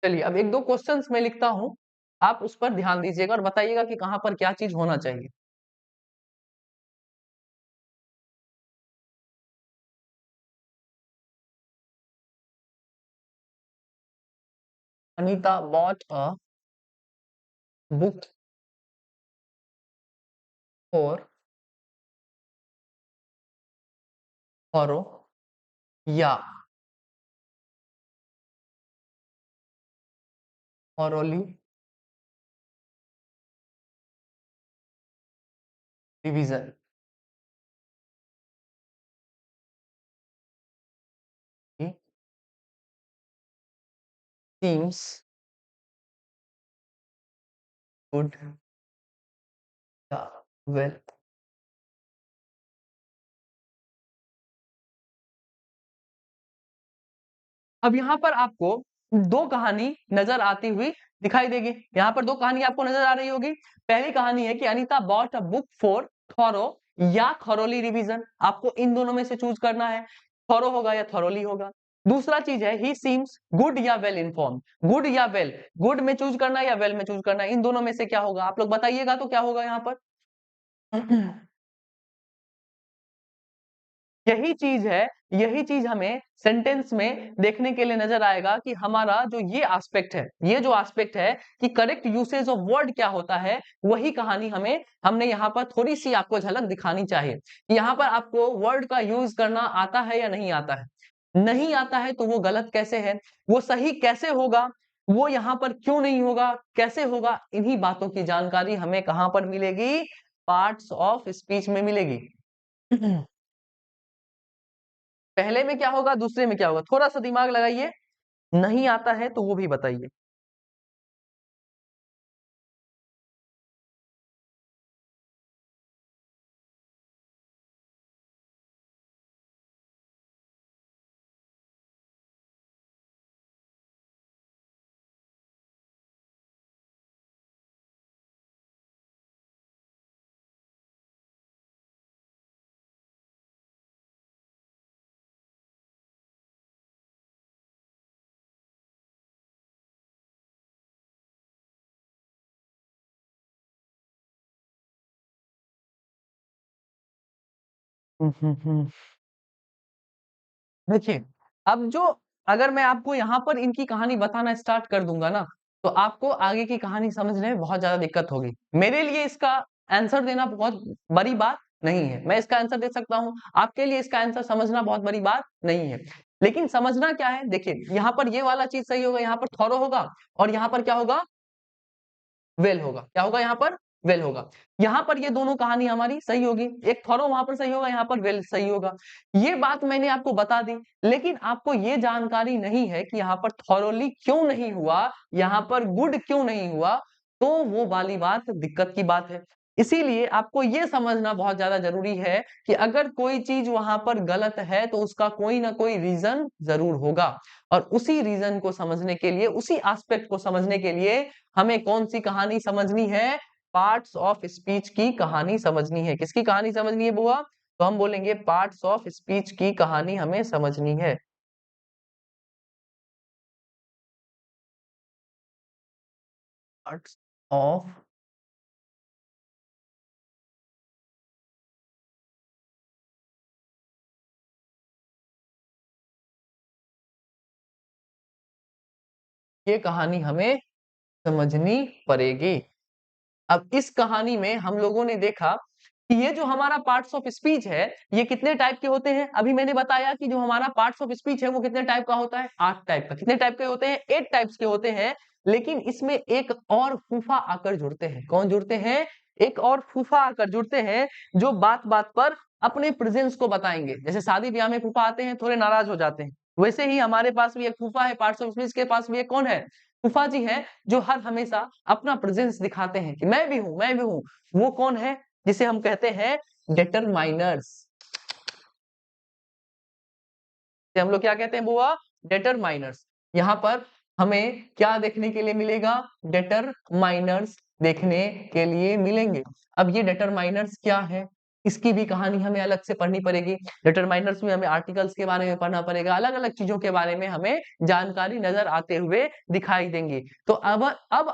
चलिए अब एक दो क्वेश्चंस मैं लिखता हूं, आप उस पर ध्यान दीजिएगा और बताइएगा कि कहां पर क्या चीज होना चाहिए। Anita bought a book for फॉरो या फॉरोली division. seems good, yeah, well। अब यहाँ पर आपको दो कहानी नजर आती हुई दिखाई देगी। यहाँ पर दो कहानी आपको नजर आ रही होगी। पहली कहानी है कि Anita bought a book for thorough या थॉरोली रिवीजन, आपको इन दोनों में से चूज करना है, थॉरो होगा या थॉरोली होगा। दूसरा चीज है ही सीम्स गुड या वेल इन्फॉर्म, गुड या वेल, गुड में चूज करना है या वेल में चूज करना है, इन दोनों में से क्या होगा आप लोग बताइएगा, तो क्या होगा यहाँ पर। यही चीज है, यही चीज हमें सेंटेंस में देखने के लिए नजर आएगा कि हमारा जो ये एस्पेक्ट है, ये जो एस्पेक्ट है कि करेक्ट यूसेज ऑफ वर्ड क्या होता है, वही कहानी हमने यहाँ पर थोड़ी सी आपको झलक दिखानी चाहिए। यहाँ पर आपको वर्ड का यूज करना आता है या नहीं आता है, नहीं आता है तो वो गलत कैसे है, वो सही कैसे होगा, वो यहाँ पर क्यों नहीं होगा, कैसे होगा, इन्हीं बातों की जानकारी हमें कहाँ पर मिलेगी, पार्ट्स ऑफ स्पीच में मिलेगी। पहले में क्या होगा, दूसरे में क्या होगा, थोड़ा सा दिमाग लगाइए, नहीं आता है तो वो भी बताइए। देखिए, अब जो अगर मैं आपको यहाँ पर इनकी कहानी बताना स्टार्ट कर दूंगा ना, तो आपको आगे की कहानी समझने में बहुत ज्यादा दिक्कत होगी। मेरे लिए इसका आंसर देना बहुत बड़ी बात नहीं है, मैं इसका आंसर दे सकता हूँ, आपके लिए इसका आंसर समझना बहुत बड़ी बात नहीं है। लेकिन समझना क्या है, देखिए यहाँ पर ये वाला चीज सही होगा, यहाँ पर थॉरो होगा, और यहाँ पर क्या होगा, वेल होगा। क्या होगा यहाँ पर, वेल होगा। यहाँ पर ये दोनों कहानी हमारी सही होगी, एक थॉरो वहां पर सही होगा, यहाँ पर वेल सही होगा। ये बात मैंने आपको बता दी, लेकिन आपको ये जानकारी नहीं है कि यहाँ पर थॉरोली क्यों नहीं हुआ, यहाँ पर गुड क्यों नहीं हुआ, तो वो वाली बात दिक्कत की बात है। इसीलिए आपको ये समझना बहुत ज्यादा जरूरी है कि अगर कोई चीज वहां पर गलत है तो उसका कोई ना कोई रीजन जरूर होगा, और उसी रीजन को समझने के लिए, उसी एस्पेक्ट को समझने के लिए हमें कौन सी कहानी समझनी है, पार्ट्स ऑफ स्पीच की कहानी समझनी है। किसकी कहानी समझनी है बुआ, तो हम बोलेंगे पार्ट्स ऑफ स्पीच की कहानी हमें समझनी है। पार्ट्स ऑफ ये कहानी हमें समझनी पड़ेगी। अब इस कहानी में हम लोगों ने देखा कि ये जो हमारा पार्ट्स ऑफ स्पीच है, ये कितने टाइप के होते हैं? अभी मैंने बताया कि जो हमारा पार्ट्स ऑफ स्पीच है वो कितने टाइप का होता है? 8 टाइप का। कितने टाइप के होते हैं? 8 टाइप्स के होते हैं। लेकिन इसमें एक और फूफा आकर जुड़ते हैं। कौन जुड़ते हैं? एक और फूफा आकर जुड़ते हैं, जो बात-बात पर अपने प्रेजेंस को बताएंगे। जैसे शादी-ब्याह में फूफा आते हैं, थोड़े नाराज हो जाते हैं। वैसे ही हमारे पास भी एक फूफा है, पार्ट्स ऑफ स्पीच के पास भी एक कौन है? फूफा जी हैं, जो हर हमेशा अपना प्रेजेंस दिखाते हैं कि मैं भी हूँ, मैं भी हूँ। वो कौन है? जिसे हम कहते हैं डिटरमाइनर्स। हम लोग क्या कहते हैं बुआ? डिटरमाइनर्स। यहाँ पर हमें क्या देखने के लिए मिलेगा? डिटरमाइनर्स देखने के लिए मिलेंगे। अब ये डिटरमाइनर्स क्या है? इसकी भी कहानी हमें अलग से पढ़नी पड़ेगी। डिटरमाइनर्स में हमें आर्टिकल्स के बारे में पढ़ना पड़ेगा, अलग अलग चीजों के बारे में हमें जानकारी नजर आते हुए दिखाई देंगी। तो अब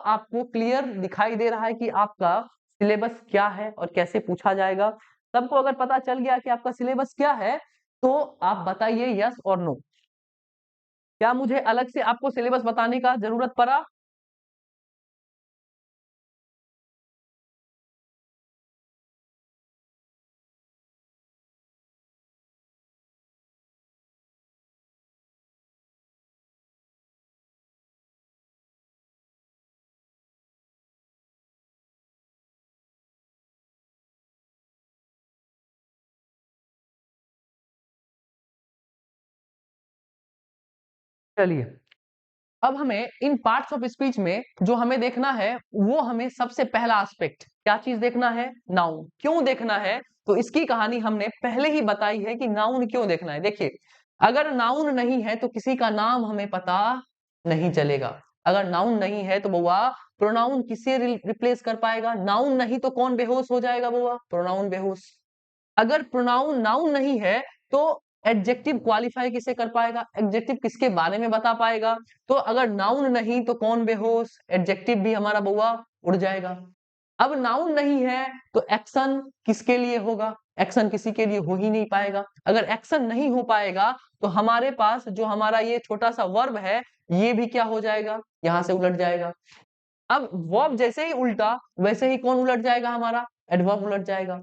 आपको क्लियर दिखाई दे रहा है कि आपका सिलेबस क्या है और कैसे पूछा जाएगा। सबको अगर पता चल गया कि आपका सिलेबस क्या है, तो आप बताइए यस और नो। क्या मुझे अलग से आपको सिलेबस बताने का जरूरत पड़ा? चलिए, अब हमें इन पार्ट्स ऑफ स्पीच में जो हमें देखना है, वो हमें सबसे पहला एस्पेक्ट क्या चीज देखना है? नाउन। क्यों देखना है? तो इसकी कहानी हमने पहले ही बताई है कि नाउन क्यों देखना है। देखिए, अगर नाउन नहीं है तो किसी का नाम हमें पता नहीं चलेगा। अगर नाउन नहीं है तो बउआ प्रोनाउन किससे रिप्लेस कर पाएगा? नाउन नहीं तो कौन बेहोश हो जाएगा बउआ? प्रोनाउन बेहोश। अगर प्रोनाउन नाउन नहीं है तो एडजेक्टिव क्वालिफाई किसे कर पाएगा? एडजेक्टिव किसके बारे में बता पाएगा? तो अगर नाउन नहीं तो कौन बेहोश? एडजेक्टिव भी हमारा बउआ उड़ जाएगा। अब नाउन नहीं है तो एक्शन किसके लिए होगा? एक्शन किसी के लिए हो ही नहीं पाएगा। अगर एक्शन नहीं हो पाएगा तो हमारे पास जो हमारा ये छोटा सा वर्ब है, ये भी क्या हो जाएगा? यहाँ से उलट जाएगा। अब वर्ब जैसे ही उल्टा, वैसे ही कौन उलट जाएगा? हमारा एडवर्ब उलट जाएगा।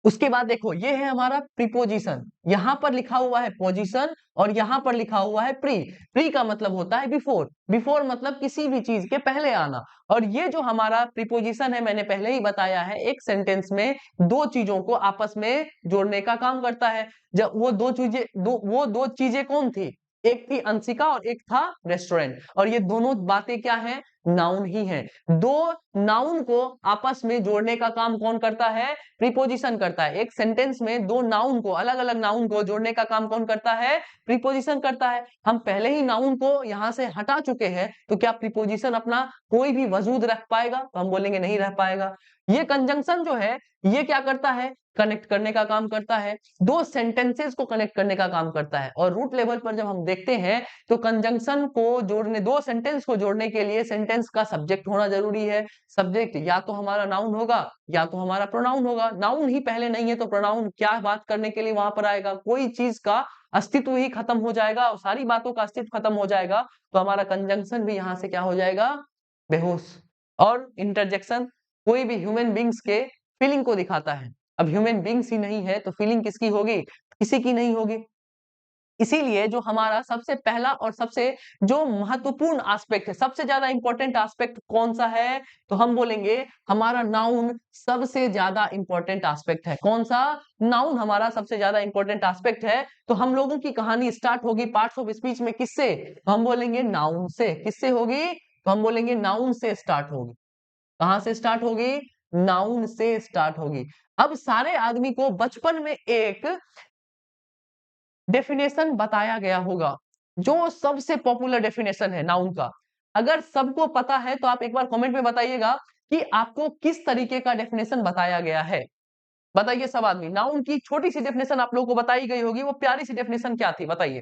उसके बाद देखो, ये है हमारा प्रीपोजिशन। यहां पर लिखा हुआ है पोजीशन और यहां पर लिखा हुआ है प्री। प्री का मतलब होता है बिफोर। बिफोर मतलब किसी भी चीज के पहले आना। और ये जो हमारा प्रीपोजिशन है, मैंने पहले ही बताया है, एक सेंटेंस में दो चीजों को आपस में जोड़ने का काम करता है। जब वो दो चीजें कौन थी? एक थी अंशिका और एक था रेस्टोरेंट। और ये दोनों बातें क्या है? नाउन ही है। दो नाउन को आपस में जोड़ने का काम कौन करता है? प्रीपोजिशन करता है। एक सेंटेंस में दो नाउन को, अलग अलग नाउन को जोड़ने का काम कौन करता है? प्रीपोजिशन करता है। हम पहले ही नाउन को यहां से हटा चुके हैं, तो क्या प्रीपोजिशन अपना कोई भी वजूद रख पाएगा? तो हम बोलेंगे नहीं रह पाएगा। ये कंजंक्शन जो है, ये क्या करता है? कनेक्ट करने का काम करता है। दो सेंटेंसेस को कनेक्ट करने का काम करता है। और रूट लेवल पर जब हम देखते हैं तो कंजंक्शन को जोड़ने, दो सेंटेंस को जोड़ने के लिए सेंटेंस का सब्जेक्ट होना जरूरी है। सब्जेक्ट या तो हमारा नाउन होगा या तो हमारा प्रोनाउन होगा। नाउन ही पहले नहीं है तो प्रोनाउन क्या बात करने के लिए वहां पर आएगा? कोई चीज का अस्तित्व ही खत्म हो जाएगा और सारी बातों का अस्तित्व खत्म हो जाएगा, तो हमारा कंजंक्शन भी यहां से क्या हो जाएगा? बेहोश। और इंटरजेक्शन कोई भी ह्यूमन बींग्स के फीलिंग को दिखाता है। अब ह्यूमन बींग्स ही नहीं है तो फीलिंग किसकी होगी? किसी की नहीं होगी। इसीलिए जो हमारा सबसे पहला और सबसे जो महत्वपूर्ण एस्पेक्ट है, सबसे ज्यादा इंपॉर्टेंट एस्पेक्ट कौन सा है? तो हम बोलेंगे हमारा नाउन सबसे ज्यादा इंपॉर्टेंट एस्पेक्ट है। कौन सा? नाउन हमारा सबसे ज्यादा इंपॉर्टेंट एस्पेक्ट है। तो हम लोगों की कहानी स्टार्ट होगी पार्ट्स ऑफ स्पीच में किससे? तो हम बोलेंगे नाउन से। किससे होगी? तो हम बोलेंगे नाउन से स्टार्ट होगी। कहां से स्टार्ट होगी? नाउन से स्टार्ट होगी। अब सारे आदमी को बचपन में एक डेफिनेशन बताया गया होगा, जो सबसे पॉपुलर डेफिनेशन है नाउन का। अगर सबको पता है तो आप एक बार कमेंट में बताइएगा कि आपको किस तरीके का डेफिनेशन बताया गया है। बताइए सब आदमी, नाउन की छोटी सी डेफिनेशन आप लोगों को बताई गई होगी, वो प्यारी सी डेफिनेशन क्या थी बताइए।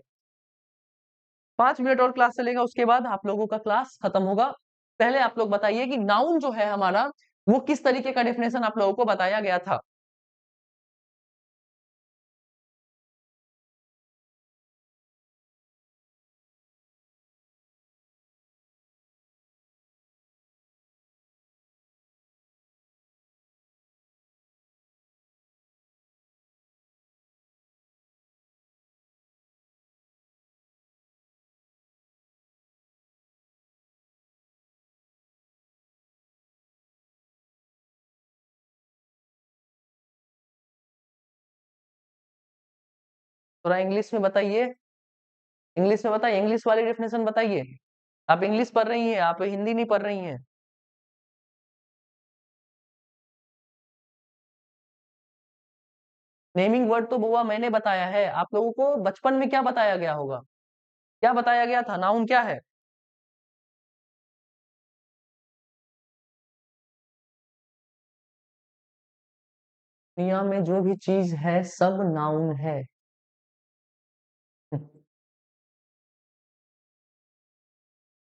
5 मिनट और क्लास चलेगा, उसके बाद आप लोगों का क्लास खत्म होगा। पहले आप लोग बताइए कि नाउन जो है हमारा, वो किस तरीके का डेफिनेशन आप लोगों को बताया गया था। थोड़ा इंग्लिश में बताइए, इंग्लिश में बताइए, इंग्लिश वाली डेफिनेशन बताइए। आप इंग्लिश पढ़ रही हैं, आप हिंदी नहीं पढ़ रही हैं। नेमिंग वर्ड तो बुआ मैंने बताया है, आप लोगों को बचपन में क्या बताया गया होगा? क्या बताया गया था? नाउन क्या है? दुनिया में जो भी चीज है सब नाउन है।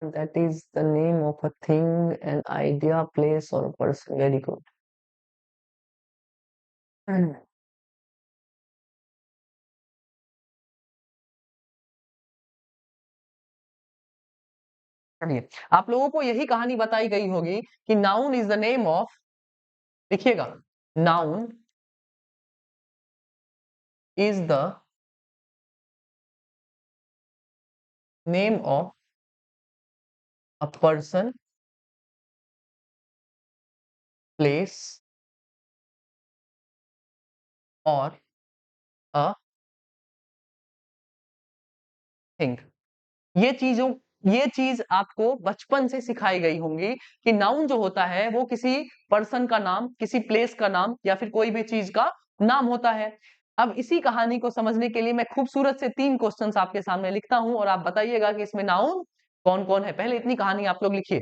That is the name of a thing, an idea, place or a person. Very good. चलिए, आप लोगों को यही कहानी बताई गई होगी कि noun is the name of, लिखिएगा, noun is the name of a person, place और अ थिंग। ये चीजों ये चीज आपको बचपन से सिखाई गई होंगी कि नाउन जो होता है वो किसी पर्सन का नाम, किसी प्लेस का नाम या फिर कोई भी चीज का नाम होता है। अब इसी कहानी को समझने के लिए मैं खूबसूरत से 3 क्वेश्चंस आपके सामने लिखता हूं और आप बताइएगा कि इसमें नाउन कौन-कौन है। पहले इतनी कहानी आप लोग लिखिए।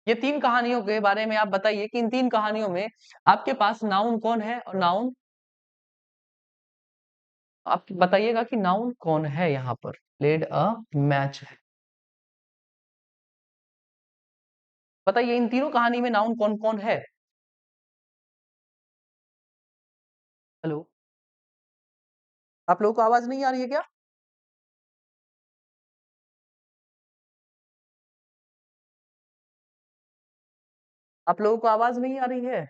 ये 3 कहानियों के बारे में आप बताइए कि इन 3 कहानियों में आपके पास नाउन कौन है और नाउन, आप बताइएगा कि नाउन कौन है यहाँ पर? प्लेड अ मैच है। बताइए इन तीनों कहानी में नाउन कौन-कौन है? हेलो, आप लोगों को आवाज नहीं आ रही है क्या? आप लोगों को आवाज नहीं आ रही है?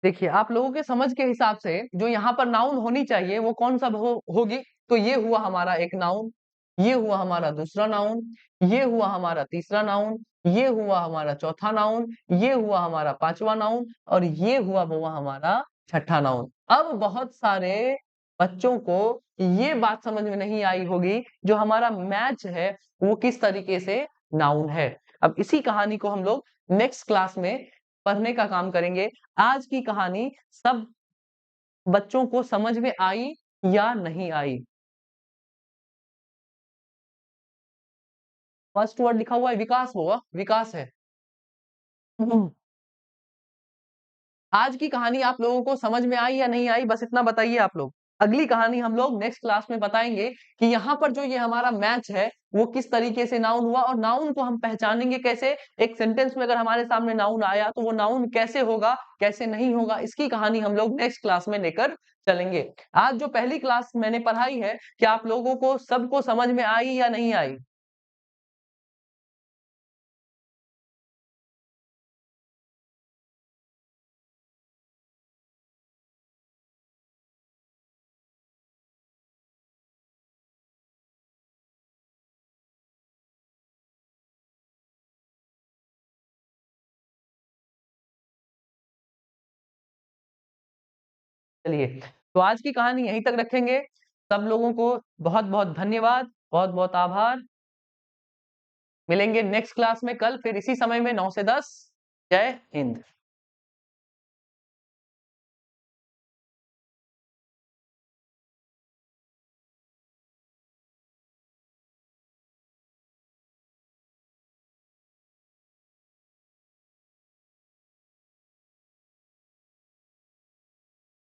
देखिए, आप लोगों के समझ के हिसाब से जो यहाँ पर नाउन होनी चाहिए वो कौन-सा होगी? तो ये हुआ हमारा एक नाउन, ये हुआ हमारा दूसरा नाउन, ये हुआ हमारा तीसरा नाउन, ये हुआ हमारा चौथा नाउन, ये हुआ हमारा पाँचवा नाउन और ये हुआ बुआ हमारा छठा नाउन। अब बहुत सारे बच्चों को ये बात समझ में नहीं आई होगी जो हमारा मैच है वो किस तरीके से नाउन है। अब इसी कहानी को हम लोग नेक्स्ट क्लास में पढ़ने का काम करेंगे। आज की कहानी सब बच्चों को समझ में आई या नहीं आई? फर्स्ट वर्ड लिखा हुआ है विकास, हुआ विकास है। आज की कहानी आप लोगों को समझ में आई या नहीं आई, बस इतना बताइए आप लोग। अगली कहानी हम लोग नेक्स्ट क्लास में बताएंगे कि यहाँ पर जो ये हमारा मैच है वो किस तरीके से नाउन हुआ और नाउन को हम पहचानेंगे कैसे। एक सेंटेंस में अगर हमारे सामने नाउन आया तो वो नाउन कैसे होगा, कैसे नहीं होगा, इसकी कहानी हम लोग नेक्स्ट क्लास में लेकर चलेंगे। आज जो पहली क्लास मैंने पढ़ाई है, क्या आप लोगों को सबको समझ में आई या नहीं आई? चलिए, तो आज की कहानी यहीं तक रखेंगे। सब लोगों को बहुत बहुत धन्यवाद, बहुत बहुत आभार। मिलेंगे नेक्स्ट क्लास में कल फिर इसी समय में 9 से 10। जय हिंद।